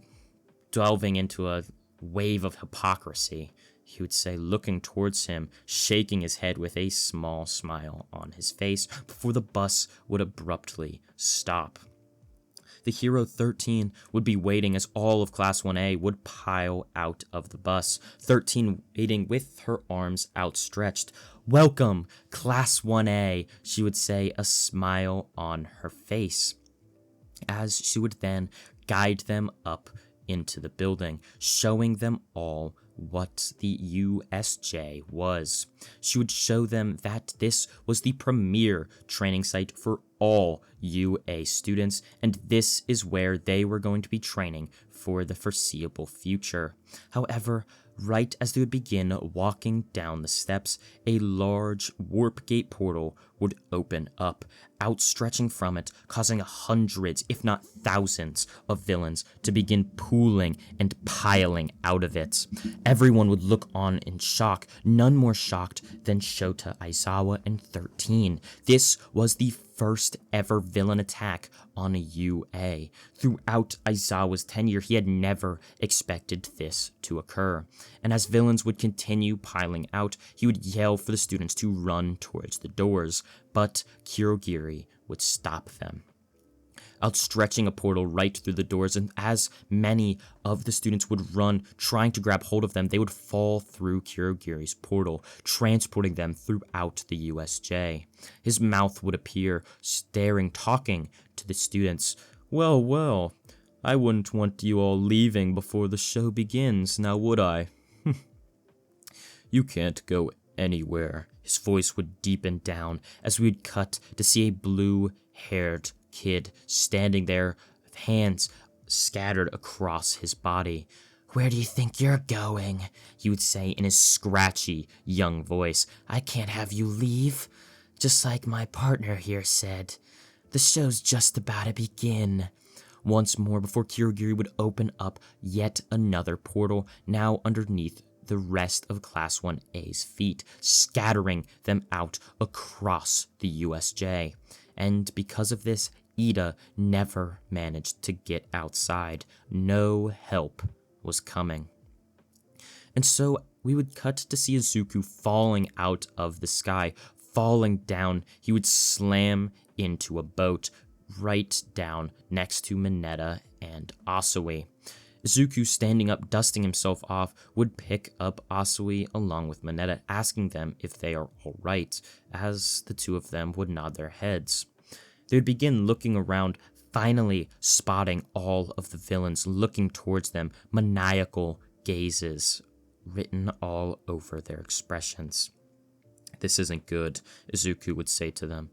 delving into a wave of hypocrisy," he would say, looking towards him, shaking his head with a small smile on his face, before the bus would abruptly stop. The Hero 13 would be waiting as all of Class 1A would pile out of the bus, 13 waiting with her arms outstretched. "Welcome, Class 1A, she would say, a smile on her face, as she would then guide them up into the building, showing them all what the USJ was. She would show them that this was the premier training site for all UA students, and this is where they were going to be training for the foreseeable future. However, right as they would begin walking down the steps, a large warp gate portal would open up, outstretching from it, causing hundreds, if not thousands, of villains to begin pooling and piling out of it. Everyone would look on in shock, none more shocked than Shota Aizawa and 13. This was the first ever villain attack on a UA. Throughout Aizawa's tenure, he had never expected this to occur. And as villains would continue piling out, he would yell for the students to run towards the doors, but Kurogiri would stop them. outstretching a portal right through the doors, and as many of the students would run, trying to grab hold of them, they would fall through Kurogiri's portal, transporting them throughout the USJ. His mouth would appear, staring, talking to the students. Well, well, I wouldn't want you all leaving before the show begins, now would I? You can't go anywhere. His voice would deepen down as we'd cut to see a blue-haired kid standing there, with hands scattered across his body. Where do you think you're going? He would say in his scratchy, young voice. I can't have you leave. Just like my partner here said. The show's just about to begin. Once more before Kurogiri would open up yet another portal, now underneath the rest of Class 1A's feet, scattering them out across the USJ. And because of this, Ida never managed to get outside. No help was coming. And so we would cut to see Izuku falling out of the sky, falling down. He would slam into a boat right down next to Mineta and Asui. Izuku, standing up, dusting himself off, would pick up Asui along with Mineta, asking them if they are all right, as the two of them would nod their heads. They would begin looking around, finally spotting all of the villains looking towards them, maniacal gazes written all over their expressions. This isn't good, Izuku would say to them.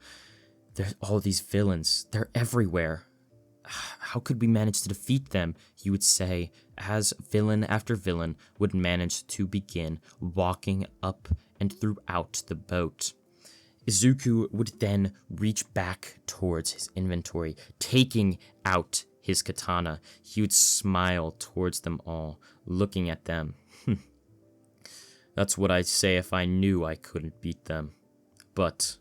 There's all these villains, they're everywhere. How could we manage to defeat them? He would say, as villain after villain would manage to begin walking up and throughout the boat. Izuku would then reach back towards his inventory, taking out his katana. He would smile towards them all, looking at them. That's what I'd say if I knew I couldn't beat them. But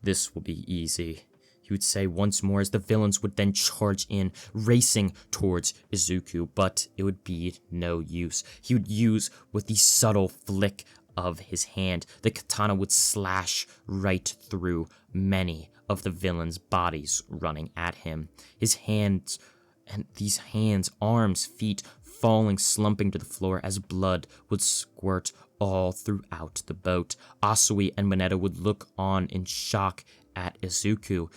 this will be easy. He would say once more as the villains would then charge in, racing towards Izuku, but it would be no use. He would use with the subtle flick of his hand, the katana would slash right through many of the villains' bodies running at him. His hands, and these hands, arms, feet, falling, slumping to the floor as blood would squirt all throughout the boat. Asui and Mineta would look on in shock at Izuku.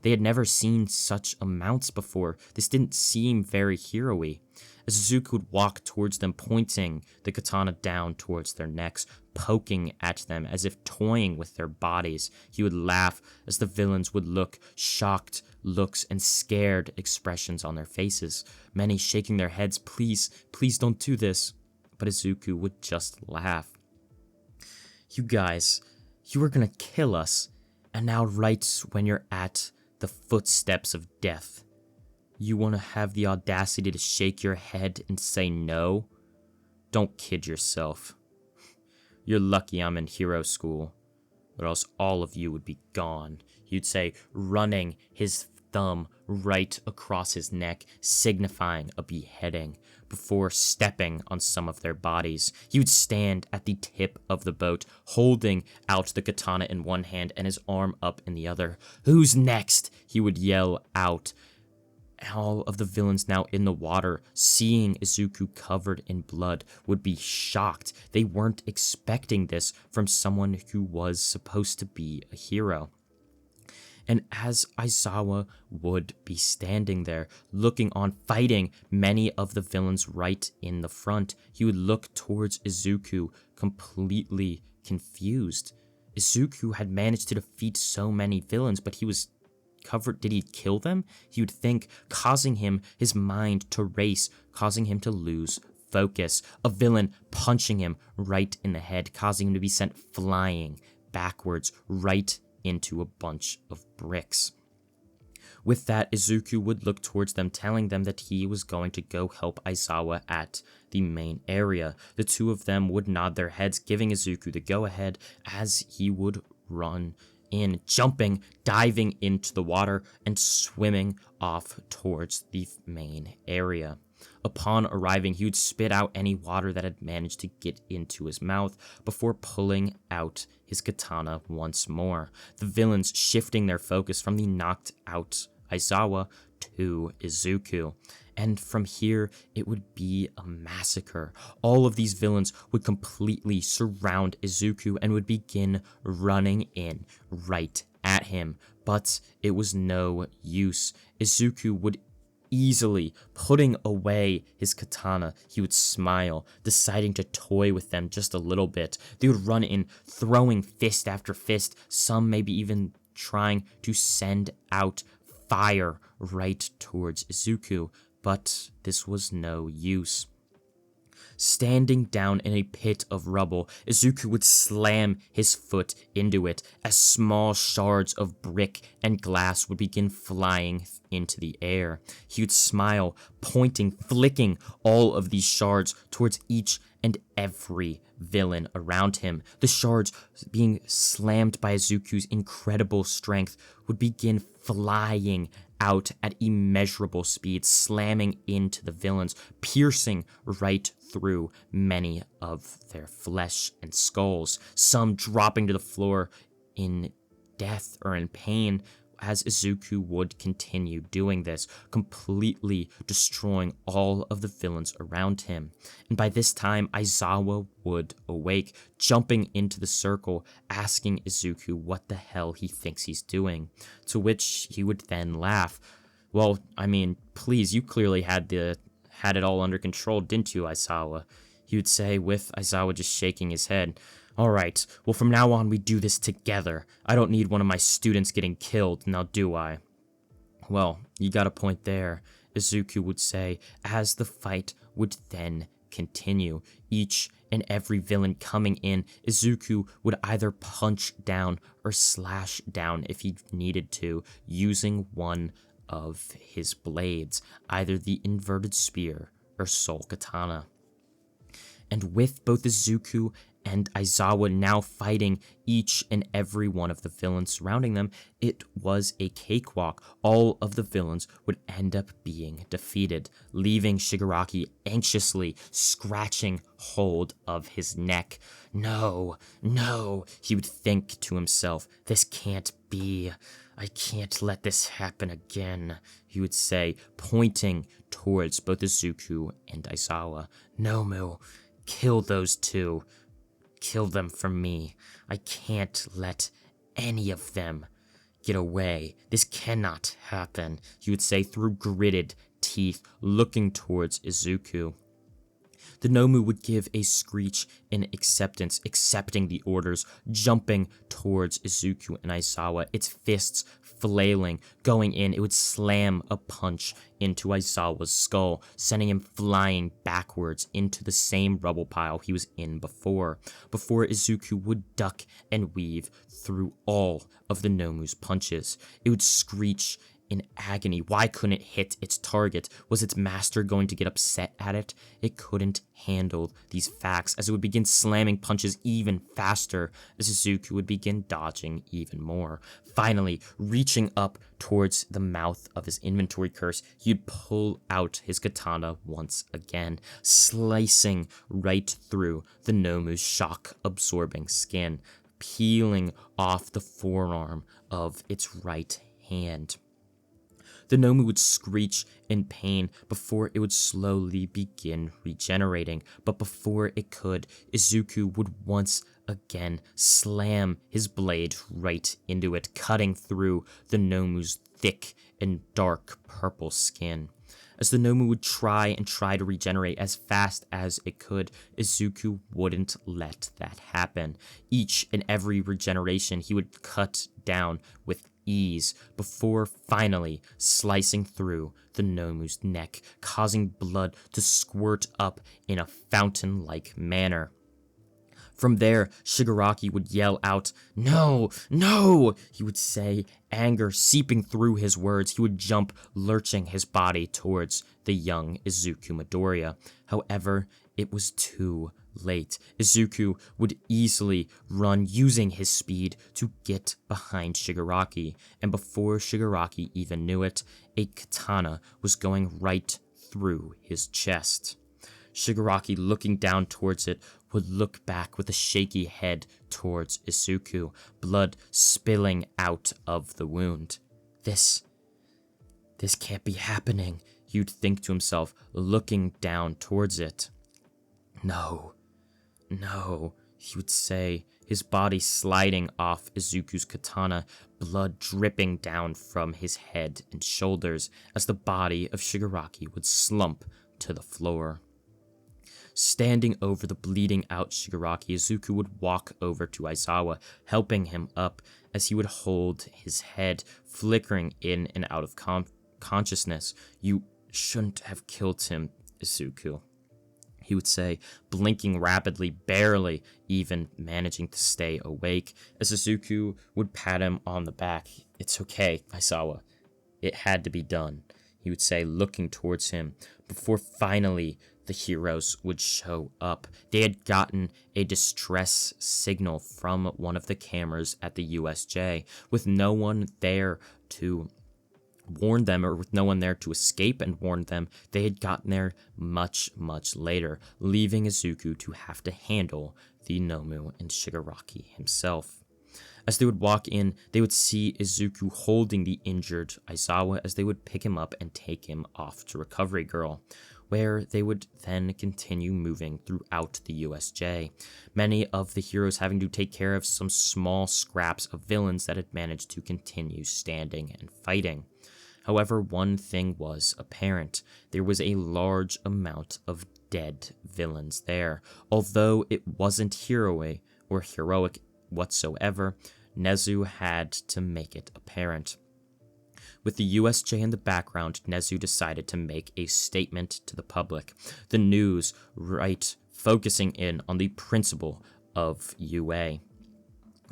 They had never seen such amounts before. This didn't seem very hero-y. As Izuku would walk towards them, pointing the katana down towards their necks, poking at them as if toying with their bodies. He would laugh as the villains would look, shocked looks and scared expressions on their faces, many shaking their heads, please don't do this. But Izuku would just laugh. You guys, you were gonna kill us, and now right when you're at the footsteps of death, you want to have the audacity to shake your head and say no? Don't kid yourself. You're lucky I'm in hero school, or else all of you would be gone. He'd say, running his thumb right across his neck, signifying a beheading, before stepping on some of their bodies. He would stand at the tip of the boat, holding out the katana in one hand and his arm up in the other. Who's next? He would yell out. All of the villains now in the water, seeing Izuku covered in blood, would be shocked. They weren't expecting this from someone who was supposed to be a hero. And as Aizawa would be standing there, looking on, fighting many of the villains right in the front, he would look towards Izuku, completely confused. Izuku had managed to defeat so many villains, but he was covered. Did he kill them? He would think, causing him, his mind to race, causing him to lose focus. A villain punching him right in the head, causing him to be sent flying backwards right into a bunch of bricks. With that, Izuku would look towards them, telling them that he was going to go help Aizawa at the main area. The two of them would nod their heads, giving Izuku the go-ahead as he would run in, jumping, diving into the water, and swimming off towards the main area. Upon arriving, he would spit out any water that had managed to get into his mouth before pulling out his katana once more. The villains shifting their focus from the knocked out Aizawa to Izuku. And from here, it would be a massacre. All of these villains would completely surround Izuku and would begin running in right at him. But it was no use. Izuku would easily putting away his katana. He would smile, deciding to toy with them just a little bit. They would run in, throwing fist after fist, some maybe even trying to send out fire right towards Izuku, but this was no use. Standing down in a pit of rubble, Izuku would slam his foot into it as small shards of brick and glass would begin flying into the air. He would smile, pointing, flicking all of these shards towards each and every villain around him. The shards, being slammed by Izuku's incredible strength, would begin flying out at immeasurable speed, slamming into the villains, piercing right through many of their flesh and skulls, some dropping to the floor in death or in pain, as Izuku would continue doing this, completely destroying all of the villains around him. And by this time, Aizawa would awake, jumping into the circle, asking Izuku what the hell he thinks he's doing, to which he would then laugh. Well, I mean, please, you clearly had it all under control, didn't you, Aizawa? He would say, with Aizawa just shaking his head. Alright, well from now on we do this together. I don't need one of my students getting killed, now do I? Well, you got a point there, Izuku would say, as the fight would then continue. Each and every villain coming in, Izuku would either punch down or slash down if he needed to, using one of his blades, either the inverted spear or soul katana. And with both Izuku and Aizawa now fighting each and every one of the villains surrounding them, it was a cakewalk. All of the villains would end up being defeated, leaving Shigaraki anxiously scratching hold of his neck. No, he would think to himself, this can't be. I can't let this happen again, he would say, pointing towards both Izuku and Aizawa. Nomu, kill those two. Kill them for me. I can't let any of them get away. This cannot happen, he would say through gritted teeth, looking towards Izuku. The Nomu would give a screech in acceptance, accepting the orders, jumping towards Izuku and Aizawa, its fists flailing, going in. It would slam a punch into Aizawa's skull, sending him flying backwards into the same rubble pile he was in before Izuku would duck and weave through all of the Nomu's punches. It would screech in agony. Why couldn't it hit its target? Was its master going to get upset at it? It couldn't handle these facts, as it would begin slamming punches even faster, as Izuku would begin dodging even more. Finally, reaching up towards the mouth of his inventory curse, he'd pull out his katana once again, slicing right through the Nomu's shock-absorbing skin, peeling off the forearm of its right hand. The Nomu would screech in pain before it would slowly begin regenerating, but before it could, Izuku would once again slam his blade right into it, cutting through the Nomu's thick and dark purple skin. As the Nomu would try to regenerate as fast as it could, Izuku wouldn't let that happen. Each and every regeneration he would cut down with ease before finally slicing through the Nomu's neck, causing blood to squirt up in a fountain-like manner. From there, Shigaraki would yell out, "No, no!" he would say, anger seeping through his words. He would jump, lurching his body towards the young Izuku Midoriya. However, it was too late. Izuku would easily run using his speed to get behind Shigaraki, and before Shigaraki even knew it, a katana was going right through his chest. Shigaraki, looking down towards it, would look back with a shaky head towards Izuku, blood spilling out of the wound. This This can't be happening, he would think to himself, looking down towards it. No, he would say, his body sliding off Izuku's katana, blood dripping down from his head and shoulders as the body of Shigaraki would slump to the floor. Standing over the bleeding out Shigaraki, Izuku would walk over to Aizawa, helping him up as he would hold his head, flickering in and out of consciousness. You shouldn't have killed him, Izuku, he would say, blinking rapidly, barely even managing to stay awake, as Izuku would pat him on the back. It's okay, Aizawa. It had to be done, he would say, looking towards him, before finally the heroes would show up. They had gotten a distress signal from one of the cameras at the USJ, with no one there to warn them, or with no one there to escape and warn them. They had gotten there much later, leaving Izuku to have to handle the Nomu and Shigaraki himself. As they would walk in, they would see Izuku holding the injured Aizawa as they would pick him up and take him off to Recovery Girl, where they would then continue moving throughout the USJ, many of the heroes having to take care of some small scraps of villains that had managed to continue standing and fighting. However, one thing was apparent. There was a large amount of dead villains there. Although it wasn't heroic whatsoever, Nezu had to make it apparent. With the USJ in the background, Nezu decided to make a statement to the public. The news, focusing in on the principle of UA.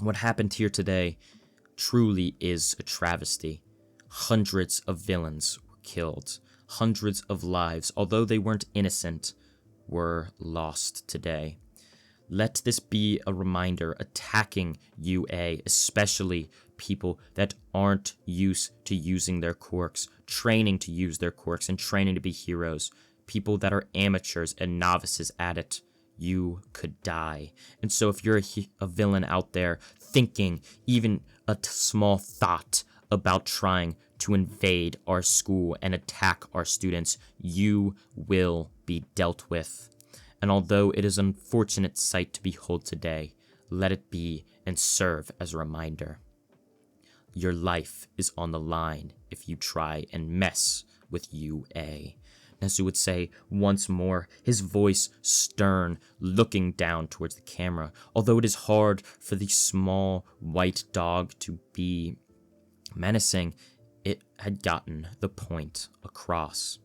What happened here today truly is a travesty. Hundreds of villains were killed. Hundreds of lives, although they weren't innocent, were lost today. Let this be a reminder. Attacking UA, especially people that aren't used to using their quirks, training to use their quirks and training to be heroes, people that are amateurs and novices at it, you could die. And so if you're a villain out there thinking even a small thought about trying to invade our school and attack our students, you will be dealt with. And although it is an unfortunate sight to behold today, let it be and serve as a reminder. Your life is on the line if you try and mess with UA. Nezu would say once more, his voice stern, looking down towards the camera. Although it is hard for the small white dog to be menacing, it had gotten the point across.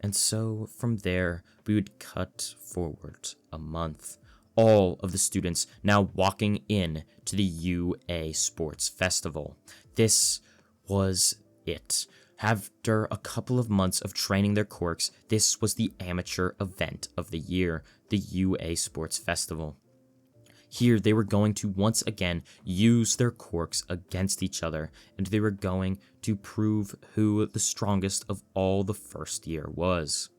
And so from there, we would cut forward a month. All of the students now walking in to the UA Sports Festival. This was it. After a couple of months of training their quirks, this was the amateur event of the year, the UA Sports Festival. Here, they were going to once again use their quirks against each other, and they were going to prove who the strongest of all the first year was.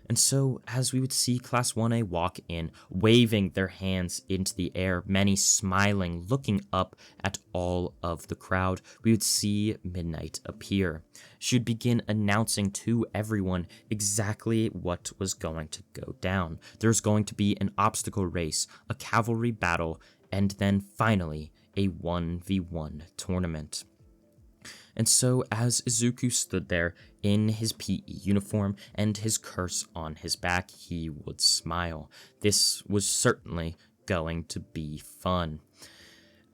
And so, as we would see Class 1A walk in, waving their hands into the air, many smiling, looking up at all of the crowd, we would see Midnight appear. She would begin announcing to everyone exactly what was going to go down. There's going to be an obstacle race, a cavalry battle, and then finally a 1v1 tournament. And so, as Izuku stood there in his PE uniform and his curse on his back, he would smile. This was certainly going to be fun.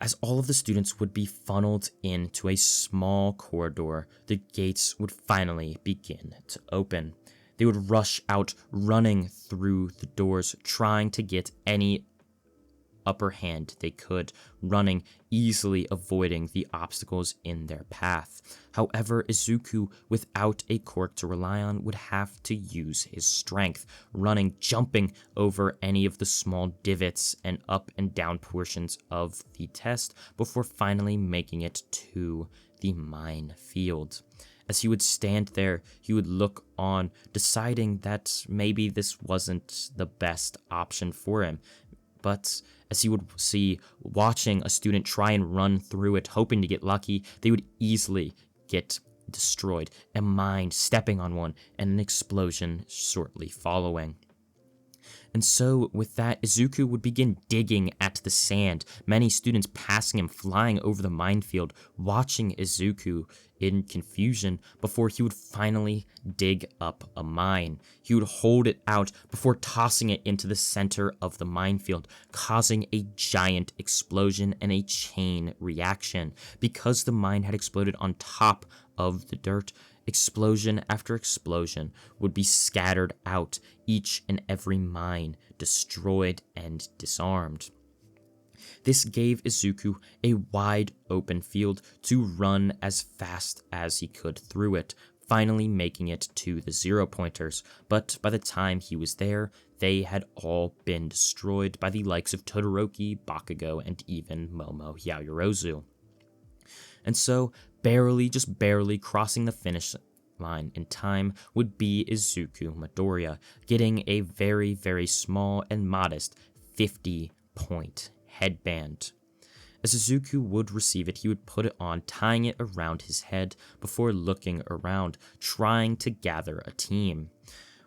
As all of the students would be funneled into a small corridor, the gates would finally begin to open. They would rush out, running through the doors, trying to get any upper hand they could, running, easily avoiding the obstacles in their path. However, Izuku, without a quirk to rely on, would have to use his strength, running, jumping over any of the small divots and up and down portions of the test before finally making it to the minefield. As he would stand there, he would look on, deciding that maybe this wasn't the best option for him. But as he would see, watching a student try and run through it, hoping to get lucky, they would easily get destroyed, a mind stepping on one, and an explosion shortly following. And so, with that, Izuku would begin digging at the sand, many students passing him, flying over the minefield, watching Izuku in confusion before he would finally dig up a mine. He would hold it out before tossing it into the center of the minefield, causing a giant explosion and a chain reaction. Because the mine had exploded on top of the dirt, explosion after explosion would be scattered out, each and every mine destroyed and disarmed. This gave Izuku a wide open field to run as fast as he could through it, finally making it to the 0 pointers, but by the time he was there, they had all been destroyed by the likes of Todoroki, Bakugo, and even Momo Yaoyorozu. And so, just barely crossing the finish line in time would be Izuku Midoriya, getting a very, very small and modest 50-point headband. As Izuku would receive it, he would put it on, tying it around his head before looking around, trying to gather a team.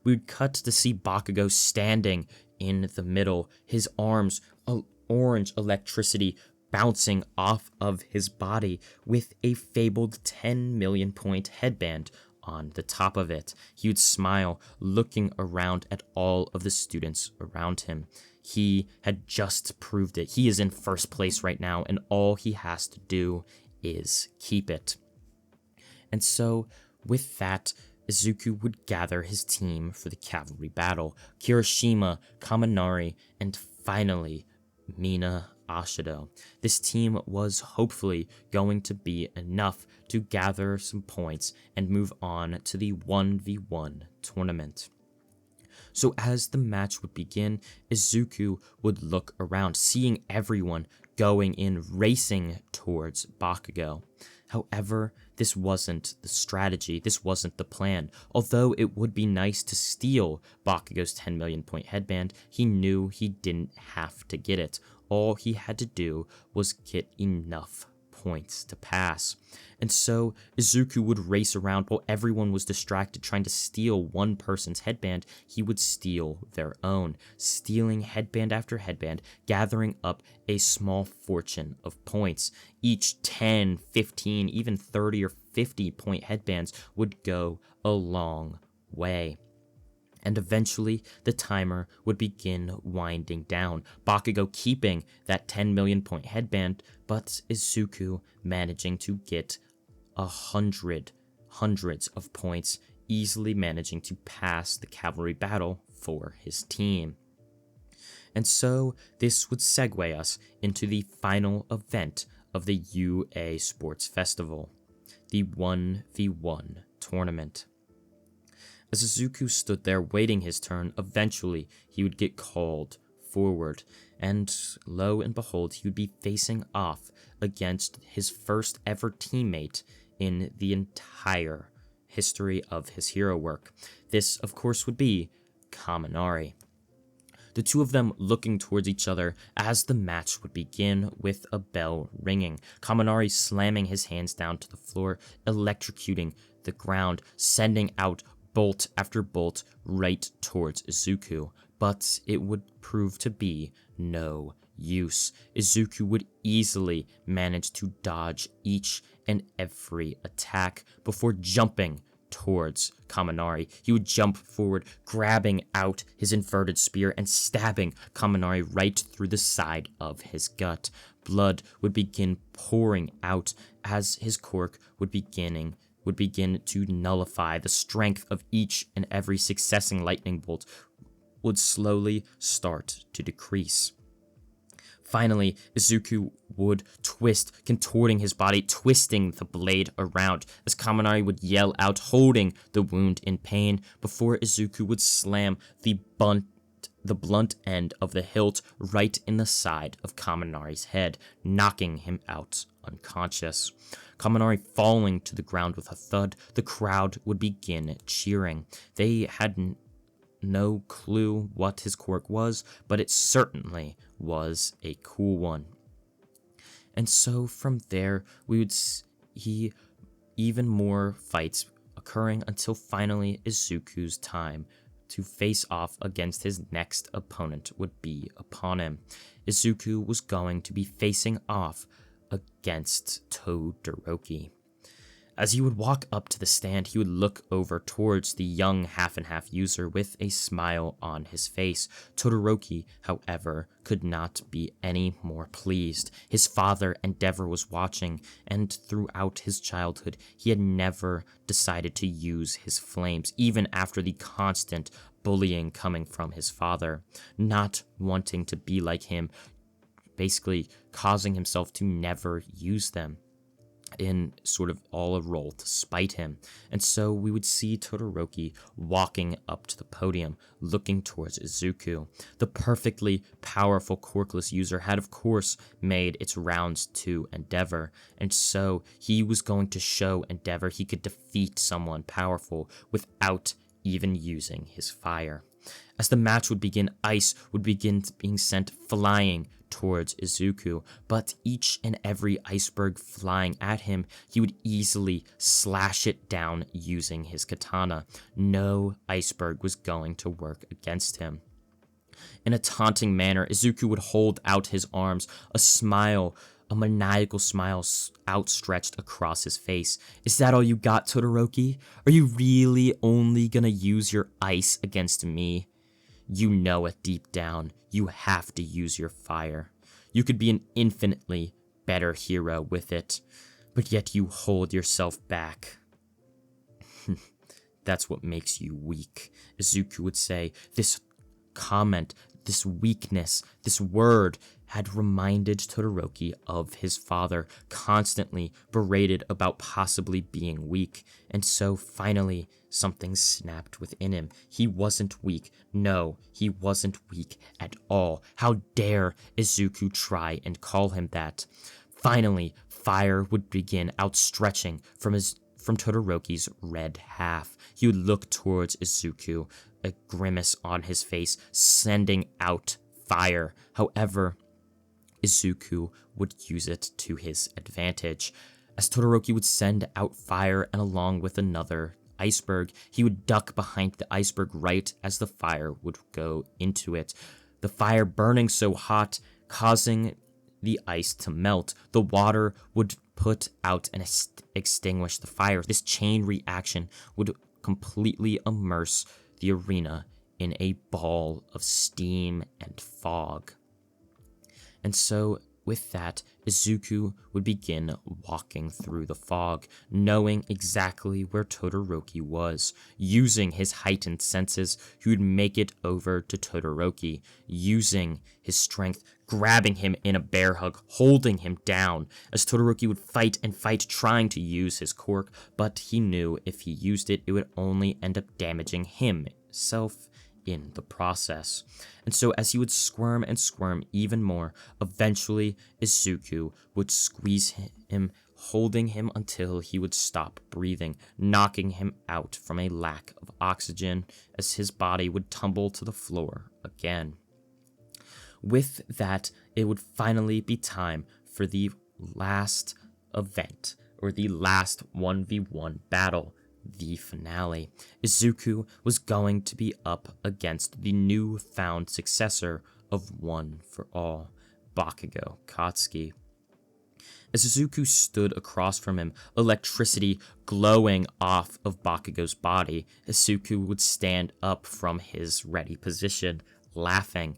We would cut to see Bakugo standing in the middle, his arms, orange electricity bouncing off of his body with a fabled 10 million point headband on the top of it. He would smile, looking around at all of the students around him. He had just proved it. He is in first place right now, and all he has to do is keep it. And so, with that, Izuku would gather his team for the cavalry battle. Kirishima, Kaminari, and finally, Mina Ashido. This team was hopefully going to be enough to gather some points and move on to the 1v1 tournament. So as the match would begin, Izuku would look around, seeing everyone going in, racing towards Bakugo. However, this wasn't the strategy, this wasn't the plan. Although it would be nice to steal Bakugo's 10 million point headband, he knew he didn't have to get it. All he had to do was get enough points to pass. And so Izuku would race around while everyone was distracted trying to steal one person's headband. He would steal their own, stealing headband after headband, gathering up a small fortune of points. Each 10, 15, even 30 or 50 point headbands would go a long way. And eventually, the timer would begin winding down, Bakugo keeping that 10 million point headband, but Izuku managing to get hundreds of points, easily managing to pass the cavalry battle for his team. And so, this would segue us into the final event of the UA Sports Festival, the 1v1 tournament. As Izuku stood there waiting his turn, eventually he would get called forward, and lo and behold, he would be facing off against his first ever teammate in the entire history of his hero work. This, of course, would be Kaminari. The two of them looking towards each other as the match would begin with a bell ringing, Kaminari slamming his hands down to the floor, electrocuting the ground, sending out bolt after bolt right towards Izuku, but it would prove to be no use. Izuku would easily manage to dodge each and every attack before jumping towards Kaminari. He would jump forward, grabbing out his inverted spear and stabbing Kaminari right through the side of his gut. Blood would begin pouring out as his quirk would begin to nullify. The strength of each and every succeeding lightning bolt would slowly start to decrease. Finally, Izuku would twist, contorting his body, twisting the blade around, as Kaminari would yell out, holding the wound in pain, before Izuku would slam the blunt end of the hilt right in the side of Kaminari's head, knocking him out unconscious. Kaminari falling to the ground with a thud, the crowd would begin cheering. They had no clue what his quirk was, but it certainly was a cool one. And so from there, even more fights occurring until finally Izuku's time to face off against his next opponent would be upon him. Izuku was going to be facing off against Todoroki. As he would walk up to the stand, he would look over towards the young half-and-half user with a smile on his face. Todoroki, however, could not be any more pleased. His father, Endeavor, was watching, and throughout his childhood, he had never decided to use his flames, even after the constant bullying coming from his father. Not wanting to be like him, basically causing himself to never use them, in sort of all a role to spite him. And so we would see Todoroki walking up to the podium, looking towards Izuku. The perfectly powerful quirkless user had of course made its rounds to Endeavor, and so he was going to show Endeavor he could defeat someone powerful without even using his fire. As the match would begin, ice would begin being sent flying towards Izuku, but each and every iceberg flying at him, he would easily slash it down using his katana. No iceberg was going to work against him. In a taunting manner, Izuku would hold out his arms, a maniacal smile outstretched across his face. "Is that all you got, Todoroki? Are you really only gonna use your ice against me? You know it deep down. You have to use your fire. You could be an infinitely better hero with it, but yet you hold yourself back. That's what makes you weak," Izuku would say. This comment, this weakness, this word had reminded Todoroki of his father, constantly berated about possibly being weak, and so finally something snapped within him. He wasn't weak. No, he wasn't weak at all. How dare Izuku try and call him that? Finally, fire would begin outstretching from Todoroki's red half. He would look towards Izuku, a grimace on his face, sending out fire. However, Izuku would use it to his advantage. As Todoroki would send out fire and along with another iceberg, he would duck behind the iceberg right as the fire would go into it. The fire burning so hot, causing the ice to melt. The water would put out and extinguish the fire. This chain reaction would completely immerse the arena in a ball of steam and fog. And so, with that, Izuku would begin walking through the fog, knowing exactly where Todoroki was. Using his heightened senses, he would make it over to Todoroki, using his strength, grabbing him in a bear hug, holding him down, as Todoroki would fight and fight, trying to use his quirk, but he knew if he used it, it would only end up damaging himself in the process. And so as he would squirm and squirm even more, eventually Izuku would squeeze him, holding him until he would stop breathing, knocking him out from a lack of oxygen as his body would tumble to the floor again. With that, it would finally be time for the last event, or the last 1v1 battle, the finale. Izuku was going to be up against the newfound successor of One for All, Bakugo Katsuki. As Izuku stood across from him, electricity glowing off of Bakugo's body, Izuku would stand up from his ready position, laughing.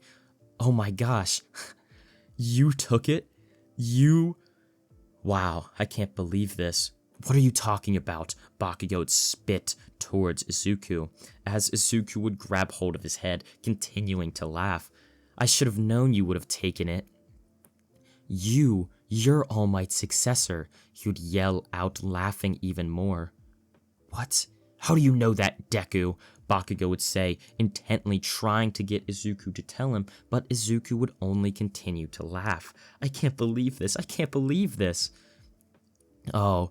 "Oh my gosh, you took it? You... Wow, I can't believe this. What are you talking about?" Bakugo would spit towards Izuku, as Izuku would grab hold of his head, continuing to laugh. "I should have known you would have taken it." You're All Might's successor," he would yell out, laughing even more. "What? How do you know that, Deku?" Bakugo would say, intently trying to get Izuku to tell him, but Izuku would only continue to laugh. "I can't believe this, I can't believe this." Oh,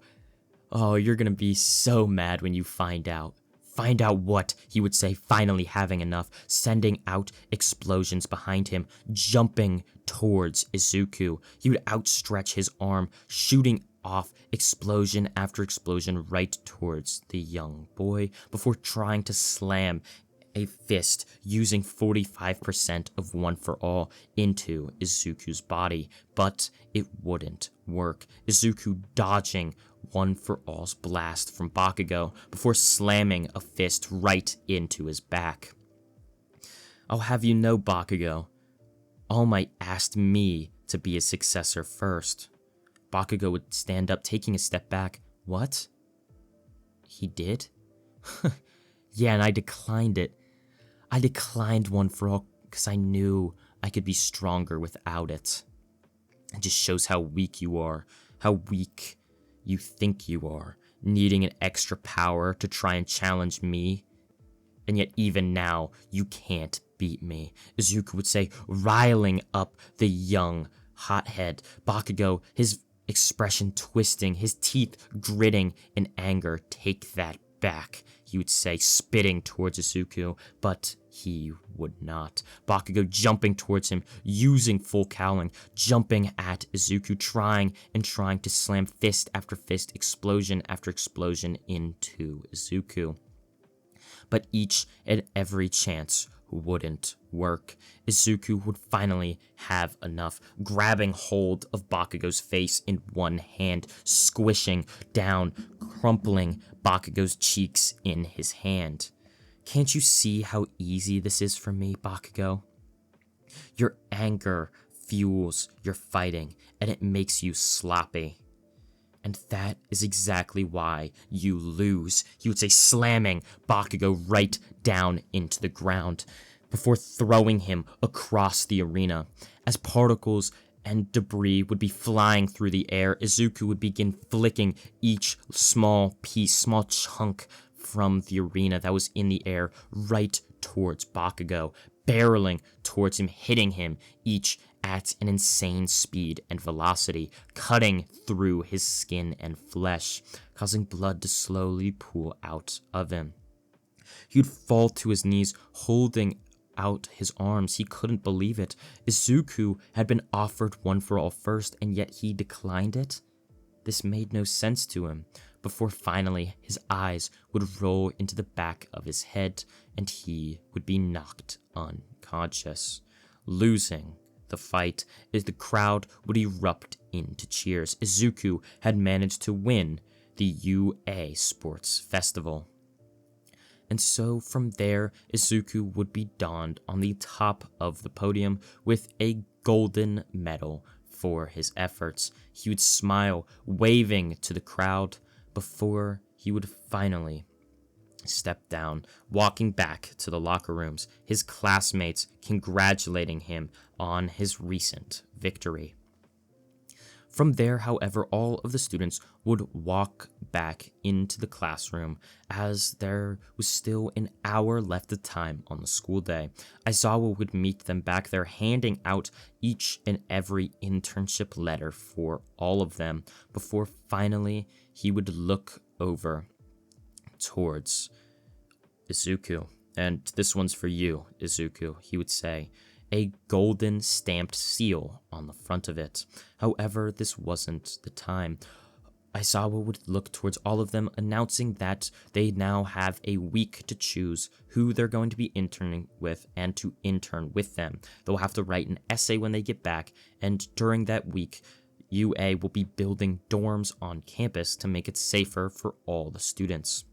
you're gonna be so mad when you find out. "Find out what?" he would say, finally having enough, sending out explosions behind him, jumping towards Izuku. He would outstretch his arm, shooting off explosion after explosion right towards the young boy before trying to slam a fist using 45% of One for All into Izuku's body, but it wouldn't work. Izuku dodging One for All's blast from Bakugo before slamming a fist right into his back. I'll have you know, Bakugo, All Might asked me to be his successor first. Bakugo would stand up, taking a step back. What? He did? Yeah, and I declined it. I declined One for All because I knew I could be stronger without it. It just shows how weak you are, how weak you think you are, needing an extra power to try and challenge me. And yet even now, you can't beat me, Izuku would say, riling up the young hothead. Bakugo, his expression twisting, his teeth gritting in anger. Take that back, he would say, spitting towards Izuku, but he would not. Bakugo jumping towards him, using full cowling, jumping at Izuku, trying to slam fist after fist, explosion after explosion into Izuku. But each and every chance wouldn't work. Izuku would finally have enough, grabbing hold of Bakugo's face in one hand, squishing down, crumpling Bakugo's cheeks in his hand. Can't you see how easy this is for me, Bakugo? Your anger fuels your fighting, and it makes you sloppy. And that is exactly why you lose, he would say, slamming Bakugo right down into the ground before throwing him across the arena. As particles and debris would be flying through the air, Izuku would begin flicking each small piece, small chunk from the arena that was in the air right towards Bakugo, barreling towards him, hitting him each at an insane speed and velocity, cutting through his skin and flesh, causing blood to slowly pool out of him. He would fall to his knees, holding out his arms. He couldn't believe it. Izuku had been offered One for All first, and yet he declined it? This made no sense to him, before finally his eyes would roll into the back of his head, and he would be knocked unconscious. Losing the fight, as the crowd would erupt into cheers. Izuku had managed to win the UA Sports Festival. And so from there, Izuku would be donned on the top of the podium with a golden medal for his efforts. He would smile, waving to the crowd before he would finally step down, walking back to the locker rooms, his classmates congratulating him on his recent victory. From there, however, all of the students would walk back into the classroom as there was still an hour left of time on the school day. Aizawa would meet them back there, handing out each and every internship letter for all of them before finally he would look over towards Izuku. And this one's for you, Izuku, he would say, a golden stamped seal on the front of it. However, this wasn't the time. Aizawa would look towards all of them, announcing that they now have a week to choose who they're going to be interning with and to intern with them. They'll have to write an essay when they get back, and during that week, UA will be building dorms on campus to make it safer for all the students.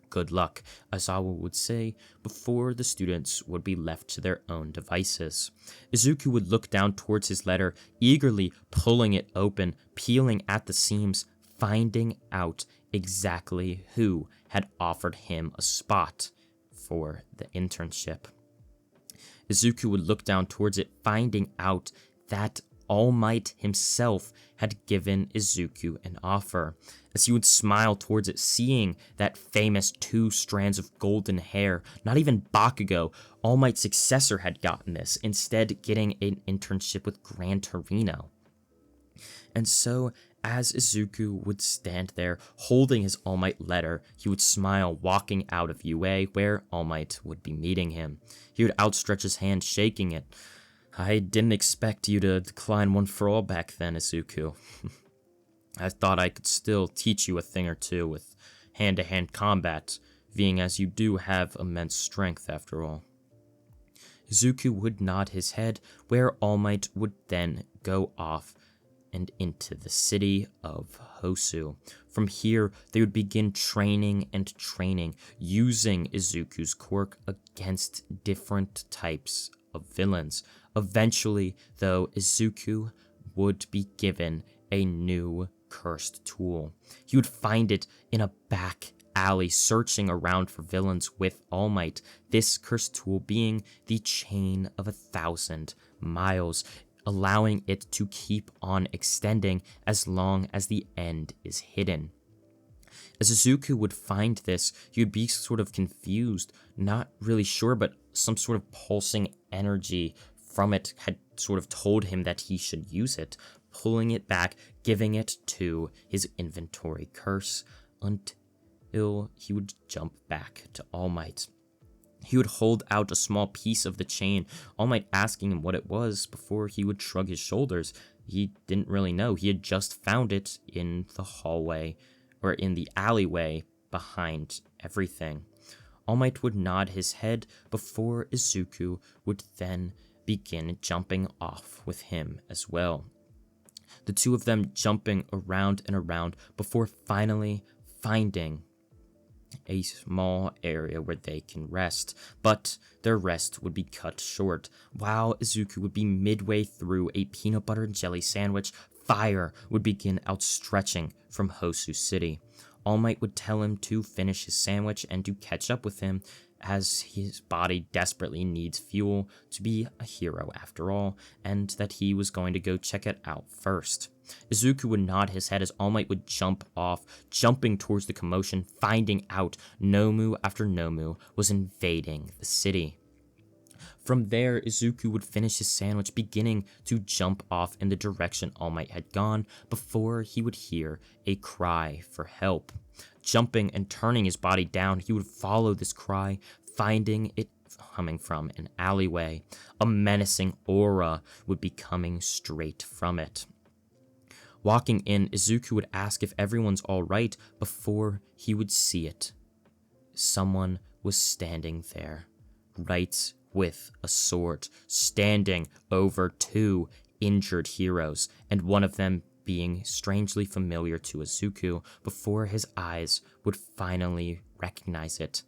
Good luck, Aizawa would say, before the students would be left to their own devices. Izuku would look down towards his letter, eagerly pulling it open, peeling at the seams, finding out exactly who had offered him a spot for the internship. Izuku would look down towards it, finding out that All Might himself had given Izuku an offer. As he would smile towards it, seeing that famous 2 strands of golden hair, not even Bakugo, All Might's successor, had gotten this, instead getting an internship with Gran Torino. And so, as Izuku would stand there, holding his All Might letter, he would smile, walking out of UA, where All Might would be meeting him. He would outstretch his hand, shaking it. I didn't expect you to decline One for All back then, Izuku. I thought I could still teach you a thing or two with hand-to-hand combat, being as you do have immense strength after all." Izuku would nod his head, where All Might would then go off and into the city of Hosu. From here, they would begin training and training, using Izuku's quirk against different types of villains. Eventually, though, Izuku would be given a new cursed tool. He would find it in a back alley, searching around for villains with All Might. This cursed tool being the Chain of 1,000 Miles, allowing it to keep on extending as long as the end is hidden. As Izuku would find this, he would be sort of confused, not really sure, but some sort of pulsing energy from it had sort of told him that he should use it, pulling it back, giving it to his inventory curse, until he would jump back to All Might. He would hold out a small piece of the chain, All Might asking him what it was before he would shrug his shoulders. He didn't really know. He had just found it in the hallway, or in the alleyway behind everything. All Might would nod his head before Izuku would then begin jumping off with him as well. The two of them jumping around and around before finally finding a small area where they can rest, but their rest would be cut short. While Izuku would be midway through a peanut butter and jelly sandwich, fire would begin outstretching from Hosu City. All Might would tell him to finish his sandwich and to catch up with him, as his body desperately needs fuel to be a hero after all, and that he was going to go check it out first. Izuku would nod his head as All Might would jump off, jumping towards the commotion, finding out Nomu after Nomu was invading the city. From there, Izuku would finish his sandwich, beginning to jump off in the direction All Might had gone, before he would hear a cry for help. Jumping and turning his body down, he would follow this cry, finding it coming from an alleyway. A menacing aura would be coming straight from it. Walking in, Izuku would ask if everyone's alright before he would see it. Someone was standing there, right with a sword, standing over two injured heroes, and one of them being strangely familiar to Izuku before his eyes would finally recognize it.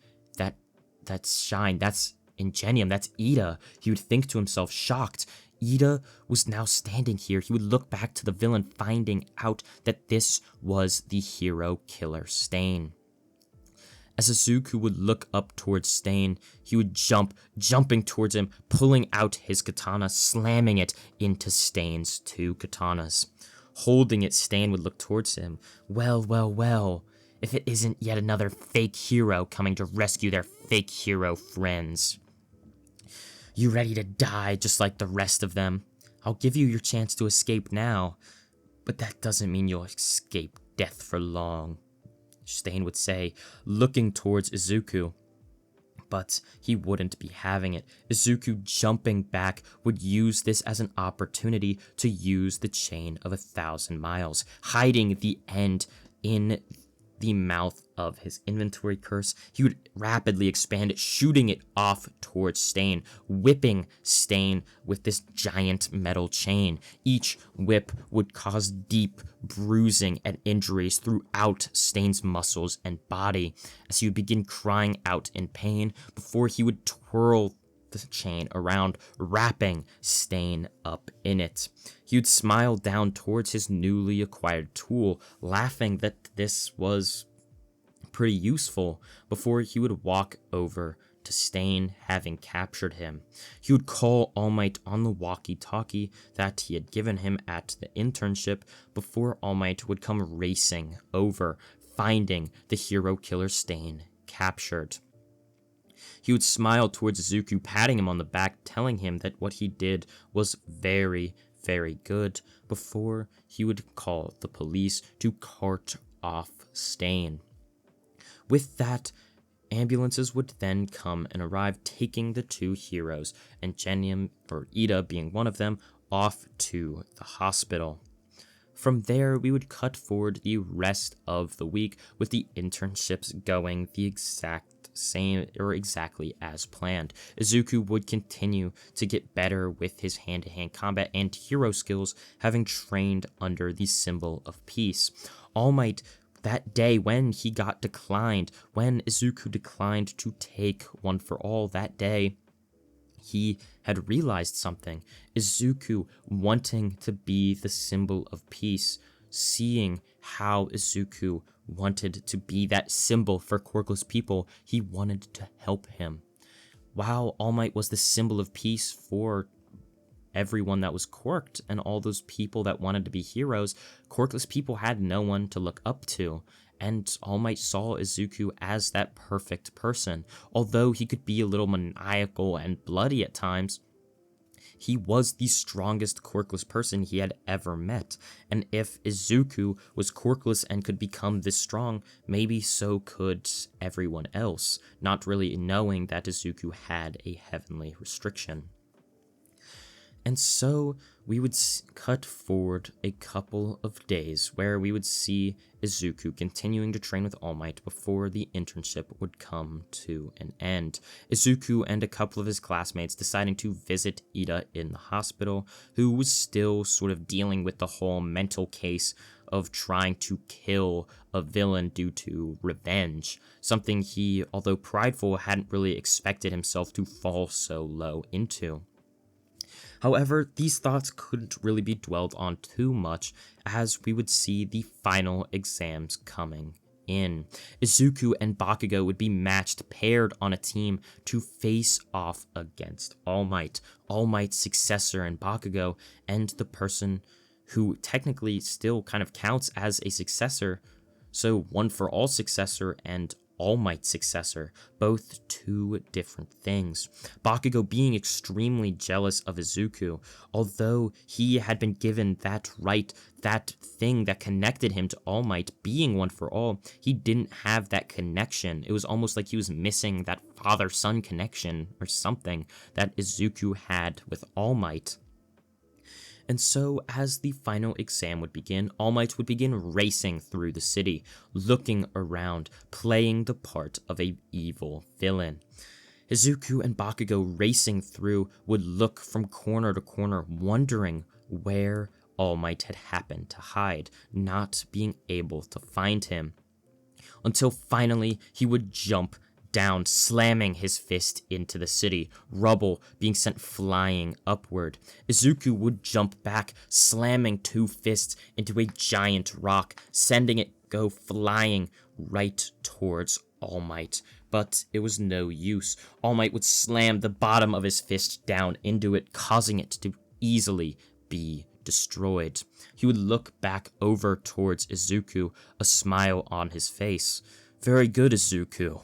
That's Shine, that's Ingenium, that's Ida. He would think to himself, shocked. Ida was now standing here. He would look back to the villain, finding out that this was the hero killer Stain. As Izuku would look up towards Stain, he would jumping towards him, pulling out his katana, slamming it into Stain's two katanas. Holding it, Stain would look towards him. Well, if it isn't yet another fake hero coming to rescue their fake hero friends. You ready to die just like the rest of them? I'll give you your chance to escape now, but that doesn't mean you'll escape death for long, Stain would say, looking towards Izuku. But he wouldn't be having it. Izuku, jumping back, would use this as an opportunity to use the Chain of 1,000 Miles, hiding the end in the mouth of his inventory curse. He would rapidly expand it, shooting it off towards Stain, whipping Stain with this giant metal chain. Each whip would cause deep bruising and injuries throughout Stain's muscles and body, as he would begin crying out in pain before he would twirl the chain around, wrapping Stain up in it. He would smile down towards his newly acquired tool, laughing that this was pretty useful, before he would walk over to Stain, having captured him. He would call All Might on the walkie-talkie that he had given him at the internship, before All Might would come racing over, finding the hero killer Stain captured. He would smile towards Izuku, patting him on the back, telling him that what he did was very, very good, before he would call the police to cart off Stain. With that, ambulances would then come and arrive, taking the two heroes, and Ingenium, or Ida being one of them, off to the hospital. From there, we would cut forward the rest of the week with the internships going the exact same or exactly as planned. Izuku would continue to get better with his hand-to-hand combat and hero skills, having trained under the symbol of peace. All Might, that day when he got declined, when Izuku declined to take One for All that day, he had realized something. Izuku wanting to be the symbol of peace, seeing how Izuku wanted to be that symbol for quirkless people, he wanted to help him. While All Might was the symbol of peace for everyone that was quirked and all those people that wanted to be heroes, quirkless people had no one to look up to. And All Might saw Izuku as that perfect person. Although he could be a little maniacal and bloody at times, he was the strongest quirkless person he had ever met. And if Izuku was quirkless and could become this strong, maybe so could everyone else, not really knowing that Izuku had a heavenly restriction. And so we would cut forward a couple of days where we would see Izuku continuing to train with All Might before the internship would come to an end. Izuku and a couple of his classmates deciding to visit Ida in the hospital, who was still sort of dealing with the whole mental case of trying to kill a villain due to revenge, something he, although prideful, hadn't really expected himself to fall so low into. However, these thoughts couldn't really be dwelled on too much, as we would see the final exams coming in. Izuku and Bakugo would be matched, paired on a team to face off against All Might, All Might's successor in Bakugo, and the person who technically still kind of counts as a successor, so One for All successor and All Might's successor, both two different things. Bakugo being extremely jealous of Izuku, although he had been given that right, that thing that connected him to All Might being One for All, he didn't have that connection. It was almost like he was missing that father-son connection or something that Izuku had with All Might. And so, as the final exam would begin, All Might would begin racing through the city, looking around, playing the part of an evil villain. Izuku and Bakugo racing through would look from corner to corner, wondering where All Might had happened to hide, not being able to find him. Until finally, he would jump down, slamming his fist into the city, rubble being sent flying upward. Izuku would jump back, slamming two fists into a giant rock, sending it go flying right towards All Might. But it was no use. All Might would slam the bottom of his fist down into it, causing it to easily be destroyed. He would look back over towards Izuku, a smile on his face. "Very good, Izuku.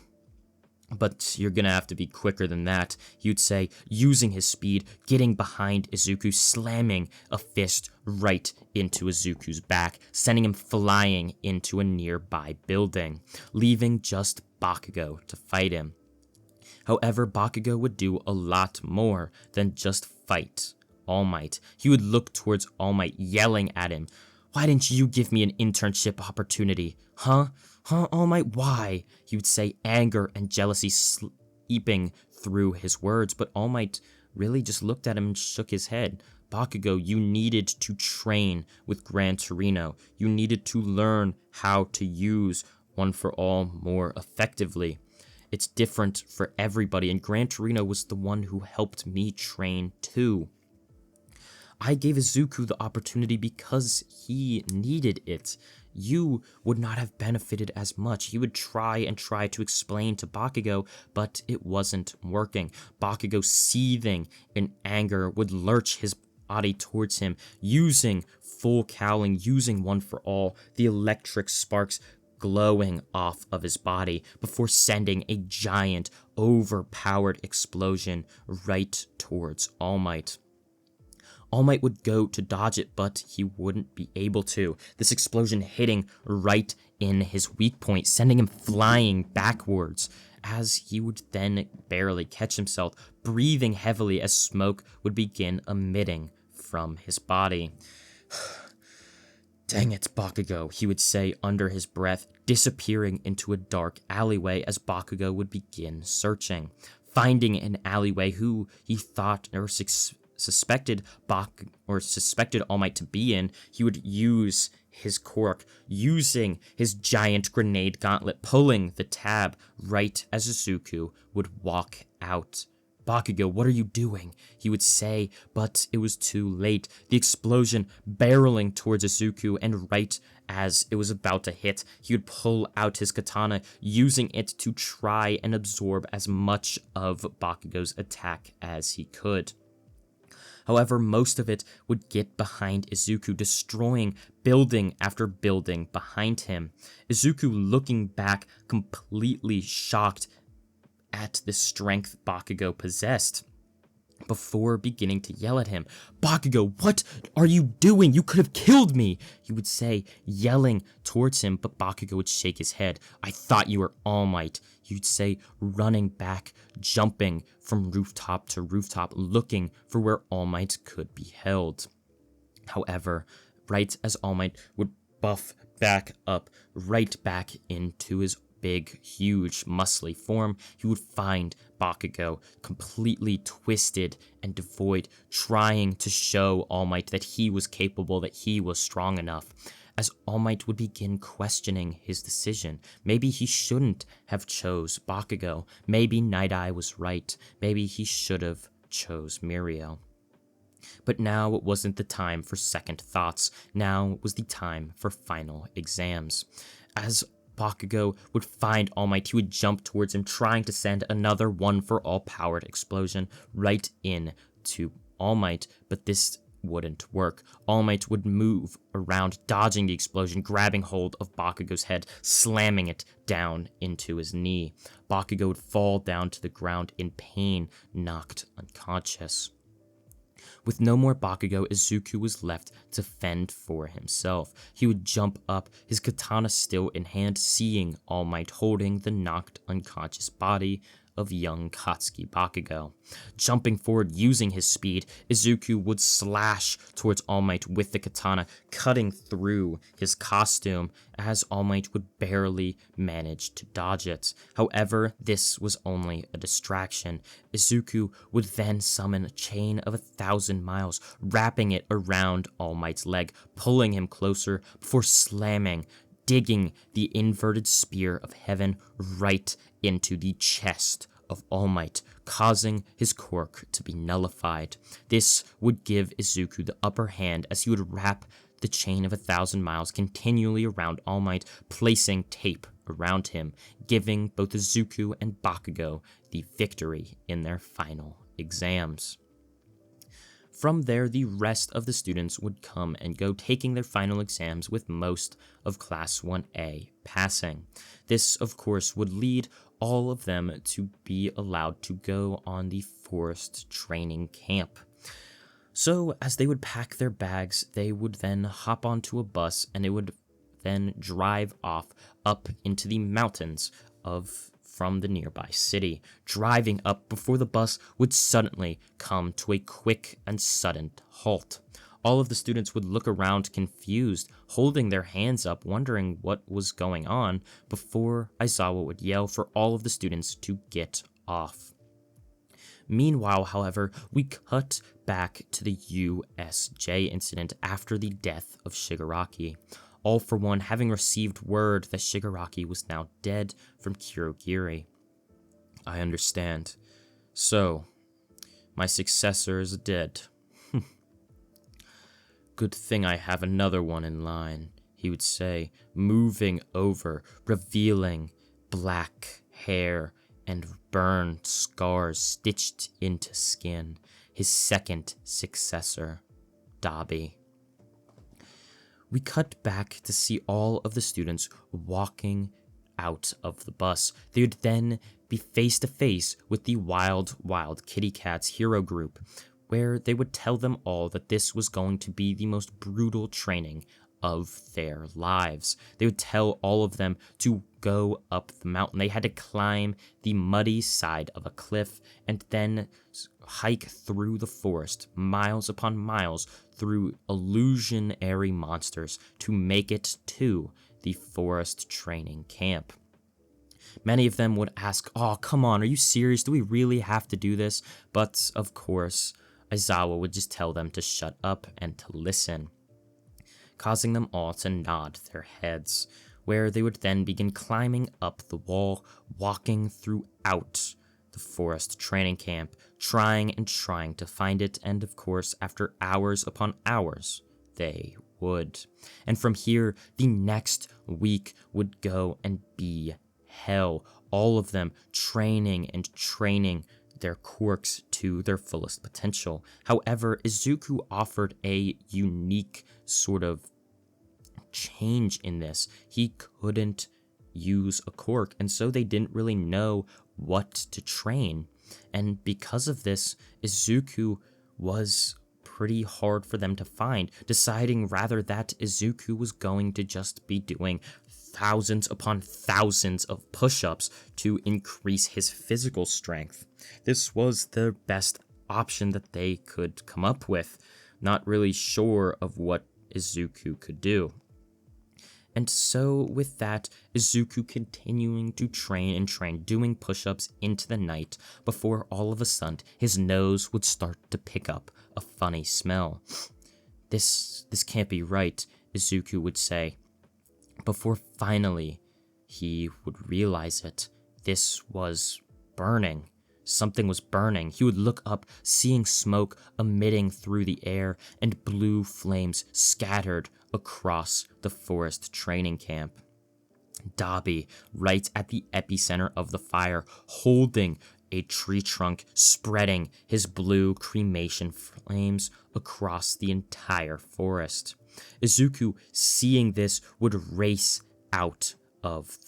But you're gonna have to be quicker than that," you'd say, using his speed, getting behind Izuku, slamming a fist right into Izuku's back, sending him flying into a nearby building, leaving just Bakugo to fight him. However, Bakugo would do a lot more than just fight All Might. He would look towards All Might, yelling at him, "Why didn't you give me an internship opportunity? Huh, All Might, why?" He would say, anger and jealousy seeping through his words, but All Might really just looked at him and shook his head. "Bakugo, you needed to train with Gran Torino. You needed to learn how to use One for All more effectively. It's different for everybody, and Gran Torino was the one who helped me train too. I gave Izuku the opportunity because he needed it. You would not have benefited as much." He would try to explain to Bakugo, but it wasn't working. Bakugo, seething in anger, would lurch his body towards him, using full cowling, using One for All, the electric sparks glowing off of his body, before sending a giant, overpowered explosion right towards All Might. All Might would go to dodge it, but he wouldn't be able to. This explosion hitting right in his weak point, sending him flying backwards, as he would then barely catch himself, breathing heavily as smoke would begin emitting from his body. Dang it, Bakugo, he would say under his breath, disappearing into a dark alleyway as Bakugo would begin searching. Finding an alleyway who he thought or suspected All Might to be in, he would use his quirk, using his giant grenade gauntlet, pulling the tab right as Izuku would walk out. Bakugo, what are you doing? He would say, but it was too late. The explosion barreling towards Izuku, and right as it was about to hit, he would pull out his katana, using it to try and absorb as much of Bakugo's attack as he could. However, most of it would get behind Izuku, destroying building after building behind him. Izuku, looking back, completely shocked at the strength Bakugo possessed, before beginning to yell at him. Bakugo, what are you doing? You could have killed me, he would say, yelling towards him, but Bakugo would shake his head. I thought you were All Might, he'd say, running back, jumping from rooftop to rooftop, looking for where All Might could be held. However, right as All Might would buff back up, right back into his big, huge, muscly form, he would find Bakugo completely twisted and devoid, trying to show All Might that he was capable, that he was strong enough. As All Might would begin questioning his decision, maybe he shouldn't have chose Bakugo, maybe Night Eye was right, maybe he should have chose Mirio. But now it wasn't the time for second thoughts, now was the time for final exams. As Bakugo would find All Might, he would jump towards him, trying to send another one-for-all-powered explosion right into All Might, but this wouldn't work. All Might would move around, dodging the explosion, grabbing hold of Bakugo's head, slamming it down into his knee. Bakugo would fall down to the ground in pain, knocked unconscious. With no more Bakugo, Izuku was left to fend for himself. He would jump up, his katana still in hand, seeing All Might holding the knocked unconscious body of young Katsuki Bakugo. Jumping forward using his speed, Izuku would slash towards All Might with the katana, cutting through his costume as All Might would barely manage to dodge it. However, this was only a distraction. Izuku would then summon a chain of 1,000 miles, wrapping it around All Might's leg, pulling him closer before digging the inverted spear of heaven right into the chest of All Might, causing his quirk to be nullified. This would give Izuku the upper hand as he would wrap the chain of 1,000 miles continually around All Might, placing tape around him, giving both Izuku and Bakugo the victory in their final exams. From there, the rest of the students would come and go, taking their final exams with most of Class 1A passing. This, of course, would lead all of them to be allowed to go on the forest training camp. So, as they would pack their bags, they would then hop onto a bus, and it would then drive off up into the mountains from the nearby city, driving up before the bus would suddenly come to a quick and sudden halt. All of the students would look around confused, holding their hands up, wondering what was going on, before Aizawa would yell for all of the students to get off. Meanwhile, however, we cut back to the USJ incident after the death of Shigaraki. All for One having received word that Shigaraki was now dead from Kurogiri. I understand. So, my successor is dead. Good thing I have another one in line, he would say, moving over, revealing black hair and burned scars stitched into skin. His second successor, Dabi. We cut back to see all of the students walking out of the bus. They would then be face to face with the Wild Kitty Cats hero group, where they would tell them all that this was going to be the most brutal training of their lives. They would tell all of them to go up the mountain. They had to climb the muddy side of a cliff and then hike through the forest, miles upon miles, through illusionary monsters to make it to the forest training camp. Many of them would ask, "Oh, come on, are you serious? Do we really have to do this?" But, of course, Aizawa would just tell them to shut up and to listen, causing them all to nod their heads, where they would then begin climbing up the wall, walking throughout the forest training camp, trying to find it, and of course, after hours upon hours, they would. And from here, the next week would go and be hell. All of them training their quirks to their fullest potential. However, Izuku offered a unique sort of change in this. He couldn't use a quirk, and so they didn't really know what to train. And because of this, Izuku was pretty hard for them to find, deciding rather that Izuku was going to just be doing thousands upon thousands of push-ups to increase his physical strength. This was the best option that they could come up with, not really sure of what Izuku could do. And so, with that, Izuku continuing to train, doing push-ups into the night, before all of a sudden, his nose would start to pick up a funny smell. This can't be right, Izuku would say, before finally he would realize it. This was burning. Something was burning. He would look up, seeing smoke emitting through the air and blue flames scattered across the forest training camp. Dabi, right at the epicenter of the fire, holding a tree trunk, spreading his blue cremation flames across the entire forest. Izuku, seeing this, would race out of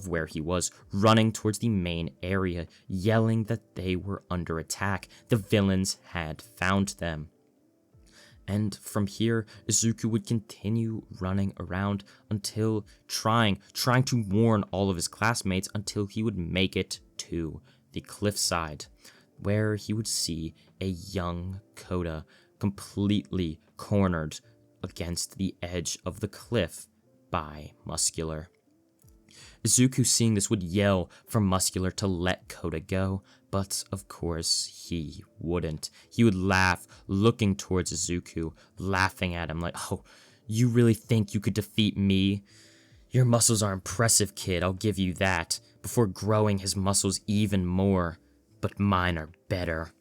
where he was, running towards the main area, yelling that they were under attack. The villains had found them. And from here, Izuku would continue running around until trying to warn all of his classmates until he would make it to the cliffside, where he would see a young Koda completely cornered against the edge of the cliff by Muscular. Izuku, seeing this, would yell for Muscular to let Koda go, but of course he wouldn't. He would laugh, looking towards Izuku, laughing at him like, "Oh, you really think you could defeat me? Your muscles are impressive, kid, I'll give you that," before growing his muscles even more, "but mine are better."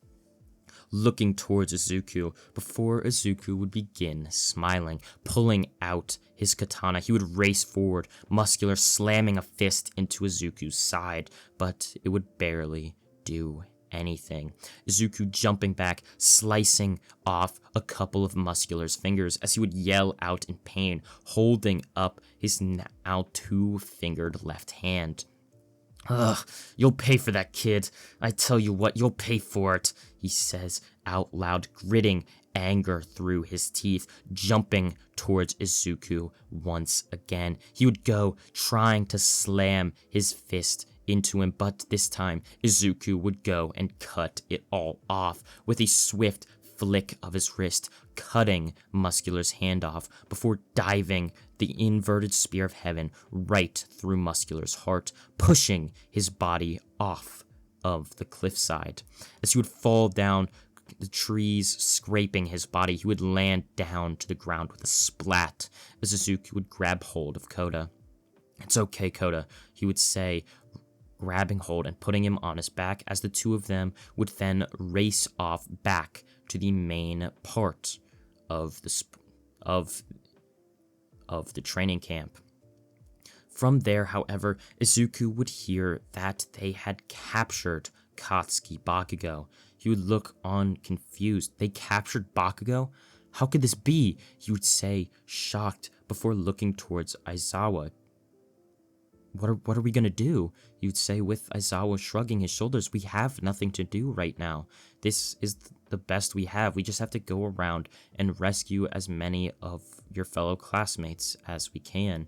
Looking towards Izuku, before Izuku would begin smiling, pulling out his katana, he would race forward, Muscular slamming a fist into Izuku's side, but it would barely do anything. Izuku jumping back, slicing off a couple of Muscular's fingers as he would yell out in pain, holding up his now two-fingered left hand. "Ugh, you'll pay for that, kid. I tell you what, you'll pay for it," he says out loud, gritting anger through his teeth, jumping towards Izuku once again. He would go, trying to slam his fist into him, but this time, Izuku would go and cut it all off with a swift flick of his wrist, cutting Muscular's hand off before diving the inverted spear of heaven right through Muscular's heart, pushing his body off of the cliffside. As he would fall down, the trees scraping his body, he would land down to the ground with a splat as Izuku would grab hold of Koda. "It's okay, Koda," he would say, grabbing hold and putting him on his back, as the two of them would then race off back to the main part of the training camp. From there, however, Izuku would hear that they had captured Katsuki Bakugo. He would look on confused. "They captured Bakugo? How could this be?" he would say, shocked, before looking towards Aizawa. What are we gonna do?" He would say, with Aizawa shrugging his shoulders. "We have nothing to do right now. This is the best we have. We just have to go around and rescue as many of your fellow classmates as we can."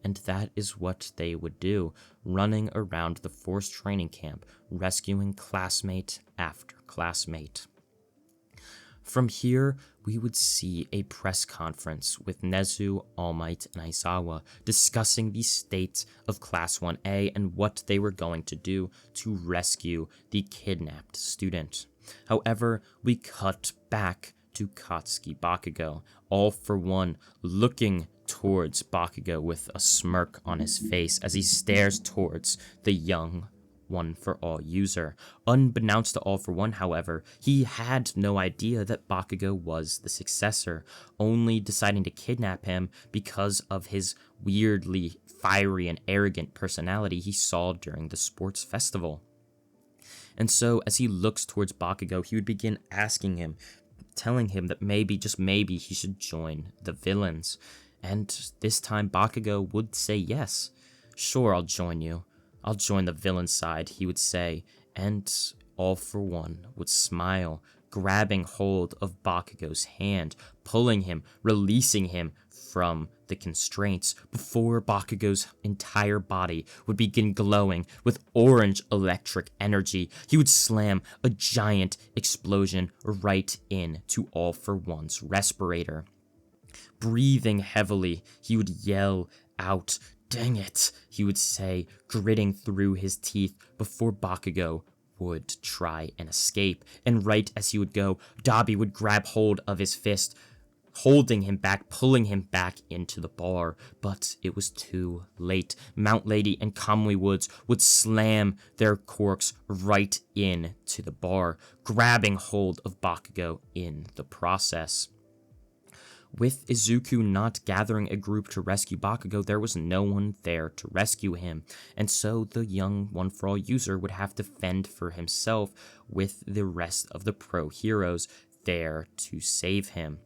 and that is what they would do, running around the forced training camp, rescuing classmate after classmate. From here, we would see a press conference with Nezu, All Might, and Aizawa discussing the state of Class 1A and what they were going to do to rescue the kidnapped student. However, we cut back to Katsuki Bakugo, All for One, looking towards Bakugo with a smirk on his face as he stares towards the young One for All user. Unbeknownst to All for One, however, he had no idea that Bakugo was the successor, only deciding to kidnap him because of his weirdly fiery and arrogant personality he saw during the sports festival. And so, as he looks towards Bakugo, he would begin asking him, telling him that maybe, just maybe, he should join the villains. And this time, Bakugo would say yes. Sure, I'll join you. I'll join the villain side, he would say, and All for One would smile, grabbing hold of Bakugo's hand, pulling him, releasing him from the constraints before Bakugo's entire body would begin glowing with orange electric energy. He would slam a giant explosion right into All for One's respirator. Breathing heavily, he would yell out, "Dang it," he would say, gritting through his teeth before Bakugo would try and escape. And right as he would go, Dabi would grab hold of his fist, holding him back, pulling him back into the bar. But it was too late. Mount Lady and Kamui Woods would slam their corks right into the bar, grabbing hold of Bakugo in the process. With Izuku not gathering a group to rescue Bakugo, there was no one there to rescue him, and so the young One For All user would have to fend for himself with the rest of the pro heroes there to save him.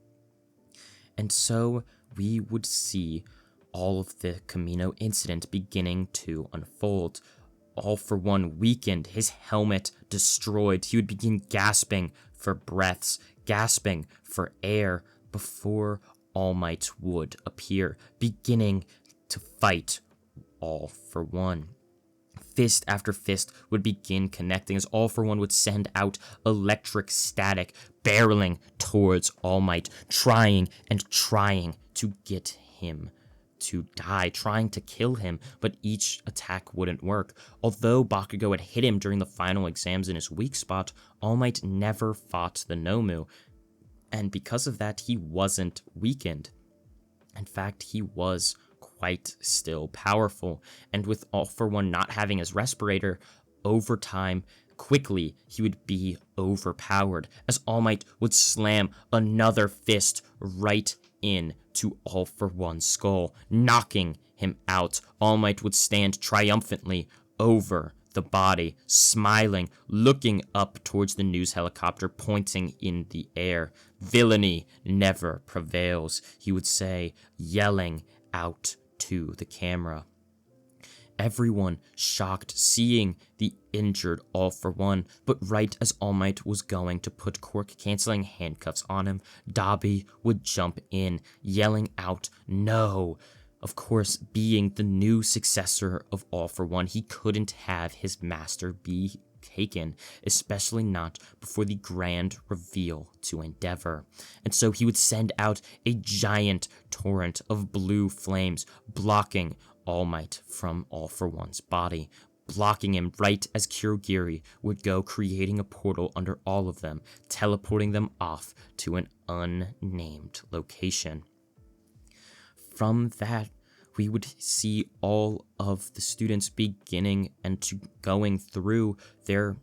And so we would see all of the Kamino incident beginning to unfold. All for One weakened, his helmet destroyed. He would begin gasping for breaths, gasping for air, before All Might would appear, beginning to fight All for One. Fist after fist would begin connecting as All for One would send out electric static, barreling towards All Might, trying and trying to get him to die, trying to kill him, but each attack wouldn't work. Although Bakugo had hit him during the final exams in his weak spot, All Might never fought the Nomu, and because of that, he wasn't weakened. In fact, he was quite still powerful, and with All for One not having his respirator, over time, quickly, he would be overpowered, as All Might would slam another fist right into All for One's skull, knocking him out. All Might would stand triumphantly over the body, smiling, looking up towards the news helicopter, pointing in the air. "Villainy never prevails," he would say, yelling out to the camera. Everyone shocked, seeing the injured All for One, but right as All Might was going to put cork-canceling handcuffs on him, Dabi would jump in, yelling out, "No!" Of course, being the new successor of All for One, he couldn't have his master be taken, especially not before the grand reveal to Endeavor. And so he would send out a giant torrent of blue flames, blocking All Might from All for One's body, blocking him right as Kurogiri would go, creating a portal under all of them, teleporting them off to an unnamed location. From that, we would see all of the students beginning and going through their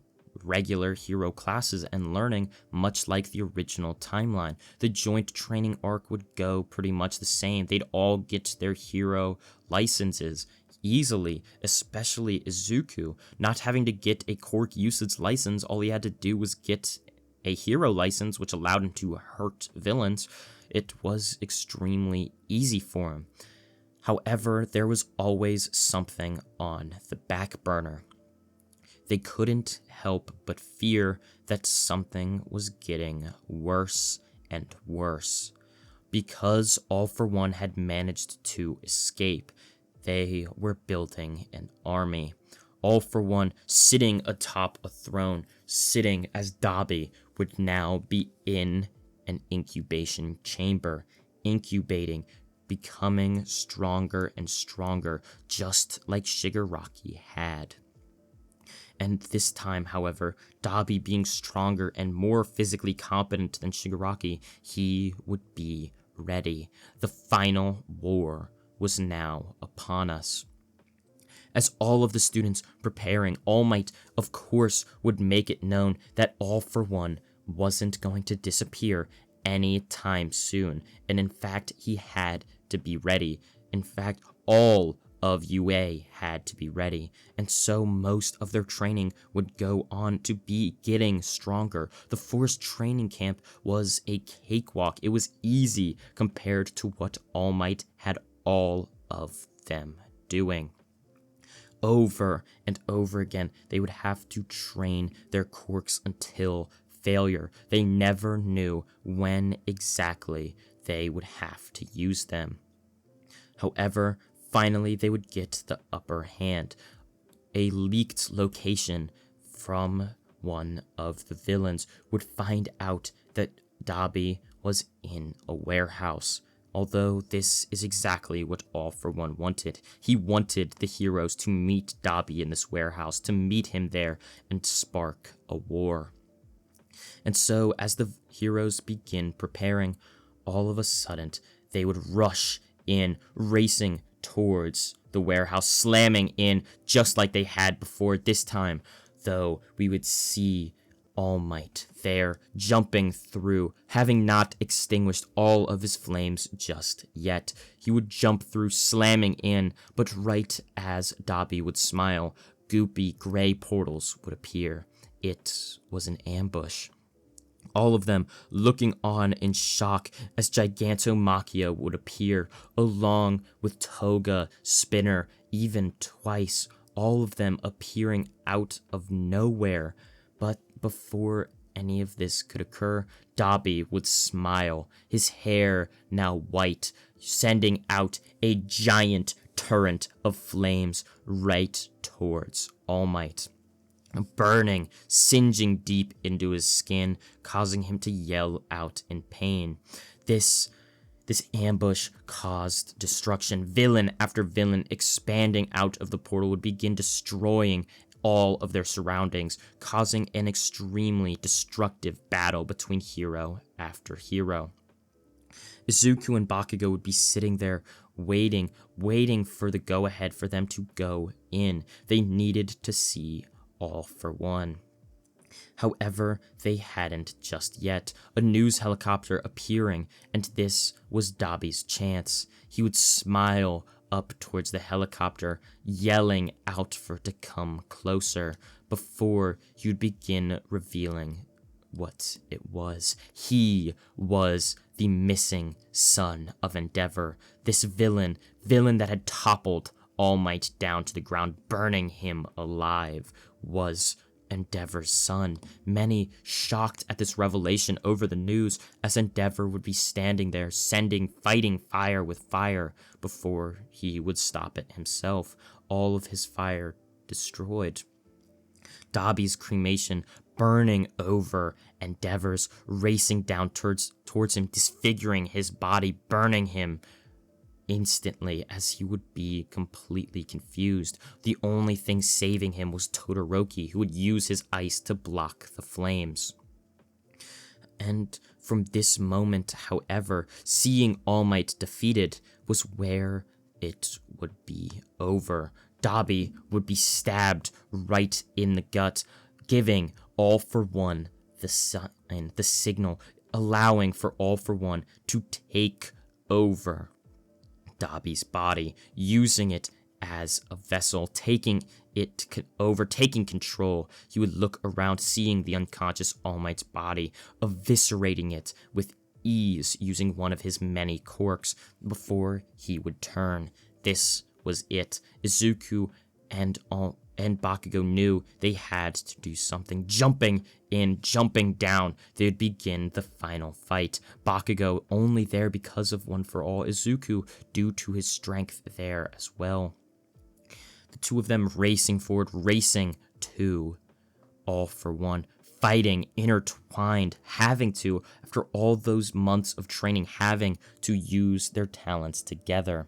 regular hero classes and learning, much like the original timeline. The joint training arc would go pretty much the same. They'd all get their hero licenses easily, especially Izuku, not having to get a quirk usage license. All he had to do was get a hero license, which allowed him to hurt villains. It was extremely easy for him. However, there was always something on the back burner. They couldn't help but fear that something was getting worse and worse. Because All for One had managed to escape, They were building an army. All for One sitting atop a throne, sitting as Dabi would now be in an incubation chamber, incubating, becoming stronger and stronger, just like Shigaraki had. And this time, however, Dabi being stronger and more physically competent than Shigaraki, he would be ready. The final war was now upon us. As all of the students preparing, All Might, of course, would make it known that All for One wasn't going to disappear anytime soon, and in fact, he had to be ready. In fact, all of UA had to be ready, and so most of their training would go on to be getting stronger. The forest training camp was a cakewalk. It was easy compared to what All Might had all of them doing. Over and over again, they would have to train their quirks until failure. They never knew when exactly they would have to use them. However, finally they would get the upper hand. A leaked location from one of the villains would find out that Dabi was in a warehouse. Although this is exactly what All for One wanted. He wanted the heroes to meet Dabi in this warehouse, to meet him there and spark a war. And so as the heroes begin preparing, all of a sudden they would rush in, racing towards the warehouse, slamming in just like they had before. This time, though, we would see All Might there, jumping through, having not extinguished all of his flames just yet. He would jump through, slamming in, but right as Dabi would smile, goopy gray portals would appear. It was an ambush. All of them looking on in shock as Gigantomachia would appear, along with Toga, Spinner, even Twice, all of them appearing out of nowhere. But before any of this could occur, Dabi would smile, his hair now white, sending out a giant torrent of flames right towards All Might. Burning, singeing deep into his skin, causing him to yell out in pain. This ambush caused destruction. Villain after villain expanding out of the portal would begin destroying all of their surroundings, causing an extremely destructive battle between hero after hero. Izuku and Bakugo would be sitting there waiting for the go-ahead for them to go in. They needed to see All for One. However, they hadn't just yet. A news helicopter appearing, and this was Dabi's chance. He would smile up towards the helicopter, yelling out for it to come closer before he would begin revealing what it was. He was the missing son of Endeavor. This villain that had toppled All Might down to the ground, burning him alive, was Endeavor's son. Many shocked at this revelation over the news, as Endeavor would be standing there, fighting fire with fire before he would stop it himself. All of his fire destroyed. Dabi's cremation burning over Endeavor's, racing down towards him, disfiguring his body, burning him instantly as he would be completely confused. The only thing saving him was Todoroki, who would use his ice to block the flames. And from this moment, however, seeing All Might defeated was where it would be over. Dabi would be stabbed right in the gut, giving All for One the signal, allowing for All for One to take over Dabi's body, using it as a vessel, taking control. He would look around, seeing the unconscious All Might's body, eviscerating it with ease, using one of his many quirks before he would turn. This was it. Izuku and and Bakugo knew they had to do something. Jumping in, jumping down, they would begin the final fight. Bakugo only there because of One for All, Izuku due to his strength there as well. The two of them racing forward, racing to All for One, fighting, intertwined, having to, after all those months of training, having to use their talents together.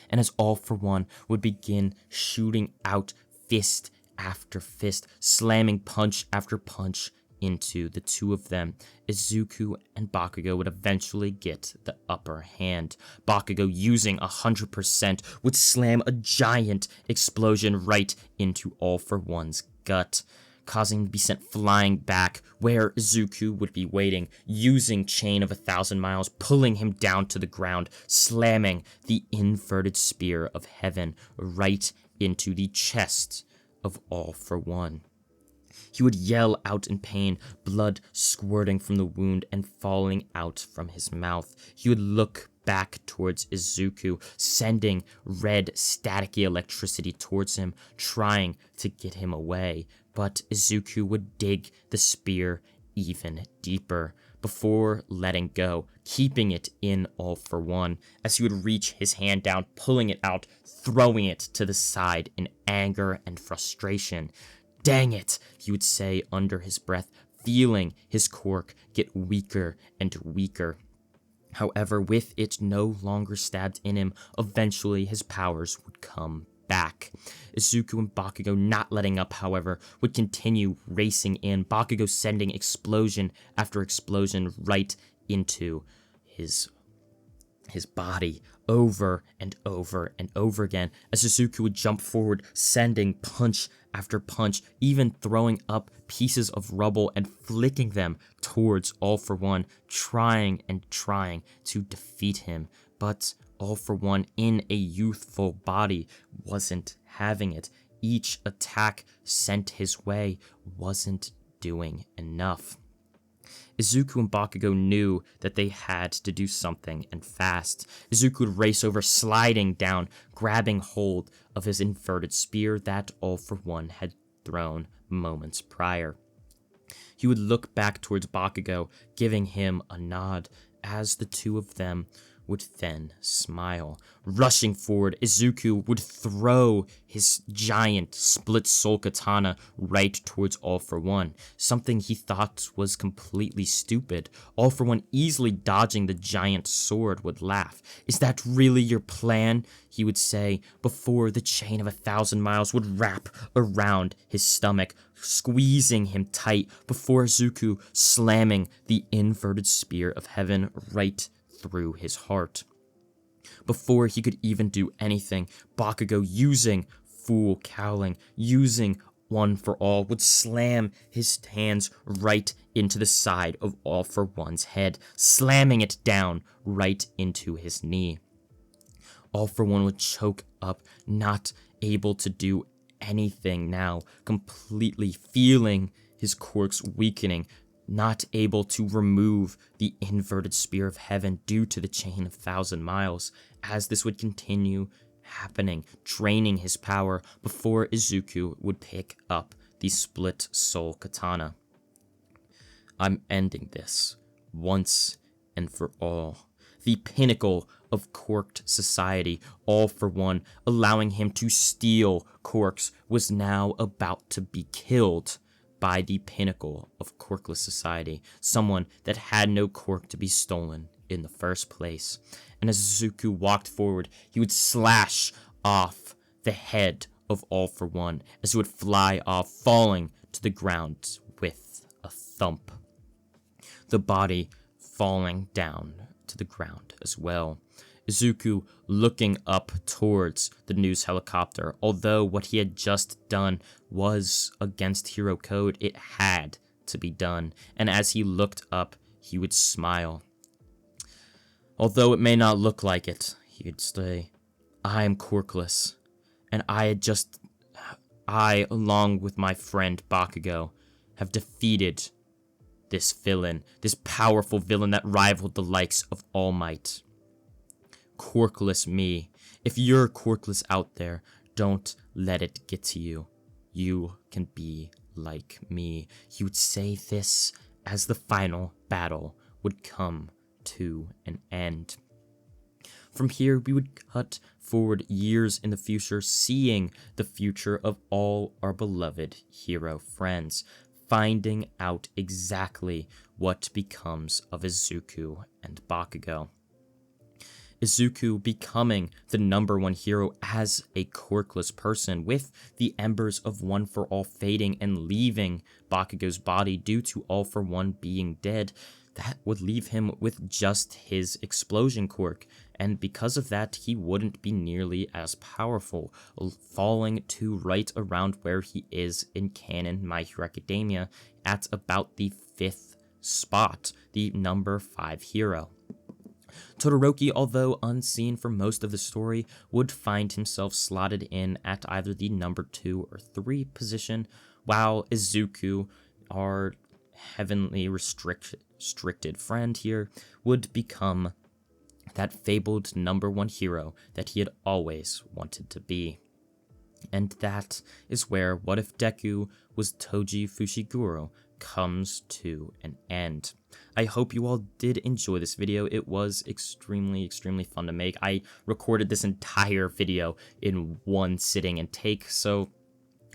And as All for One would begin shooting out fist after fist, slamming punch after punch into the two of them, Izuku and Bakugo would eventually get the upper hand. Bakugo, using 100%, would slam a giant explosion right into All for One's gut, causing him to be sent flying back where Izuku would be waiting, using Chain of 1,000 Miles, pulling him down to the ground, slamming the inverted spear of heaven right into the chest of All for One. He would yell out in pain, blood squirting from the wound and falling out from his mouth. He would look back towards Izuku, sending red staticky electricity towards him, trying to get him away. But Izuku would dig the spear even deeper before letting go, keeping it in All for One, as he would reach his hand down, pulling it out, throwing it to the side in anger and frustration. "Dang it," he would say under his breath, feeling his quirk get weaker and weaker. However, with it no longer stabbed in him, eventually his powers would come back. Izuku and Bakugo, not letting up, however, would continue racing in, Bakugo sending explosion after explosion right into his body over and over and over again, as Izuku would jump forward, sending punch after punch, even throwing up pieces of rubble and flicking them towards All for One, trying to defeat him. But All for One, in a youthful body, wasn't having it. Each attack sent his way wasn't doing enough. Izuku and Bakugo knew that they had to do something, and fast. Izuku would race over, sliding down, grabbing hold of his inverted spear that All for One had thrown moments prior. He would look back towards Bakugo, giving him a nod, as the two of them would then smile. Rushing forward, Izuku would throw his giant split soul katana right towards All for One, something he thought was completely stupid. All for One, easily dodging the giant sword, would laugh. "Is that really your plan?" he would say, before the Chain of 1,000 Miles would wrap around his stomach, squeezing him tight, before Izuku slamming the inverted spear of heaven right through his heart. Before he could even do anything, Bakugo, using Full Cowling, using One for All, would slam his hands right into the side of All for One's head, slamming it down right into his knee. All for One would choke up, not able to do anything now, completely feeling his quirks weakening, not able to remove the inverted spear of heaven due to the Chain of 1,000 Miles, as this would continue happening, draining his power, before Izuku would pick up the split soul katana. "I'm ending this, once and for all." The pinnacle of quirked society, All for One, allowing him to steal quirks, was now about to be killed by the pinnacle of quirkless society, someone that had no quirk to be stolen in the first place. And as Izuku walked forward, he would slash off the head of All for One, as it would fly off, falling to the ground with a thump. The body falling down to the ground as well. Izuku looking up towards the news helicopter. Although what he had just done was against hero code, it had to be done. And as he looked up, he would smile. Although it may not look like it, he would say, "I am quirkless, and I, along with my friend Bakugo, have defeated this villain, this powerful villain that rivaled the likes of All Might. Quirkless me. If you're quirkless out there, Don't let it get to you. You can be like me. He would say this as the final battle would come to an end. From here, we would cut forward years in the future, seeing the future of all our beloved hero friends, finding out exactly what becomes of Izuku and Bakugo. Izuku becoming the #1 hero as a quirkless person, with the embers of One for All fading and leaving Bakugo's body due to All for One being dead. That would leave him with just his explosion quirk, and because of that, he wouldn't be nearly as powerful, falling to right around where he is in canon My Hero Academia at about the 5th spot, the #5 hero. Todoroki, although unseen for most of the story, would find himself slotted in at either the #2 or 3 position, while Izuku, our heavenly restricted friend here, would become that fabled #1 hero that he had always wanted to be. And that is where What If Deku Was Toji Fushiguro comes to an end. I hope you all did enjoy this video. It was extremely fun to make. I recorded this entire video in one sitting and take, so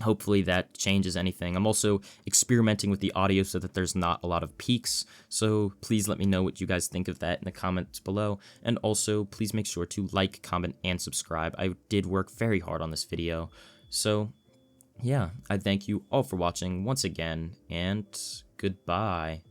hopefully that changes anything. I'm also experimenting with the audio so that there's not a lot of peaks, so please let me know what you guys think of that in the comments below, and also please make sure to like, comment, and subscribe. I did work very hard on this video, so yeah, I thank you all for watching once again, and goodbye.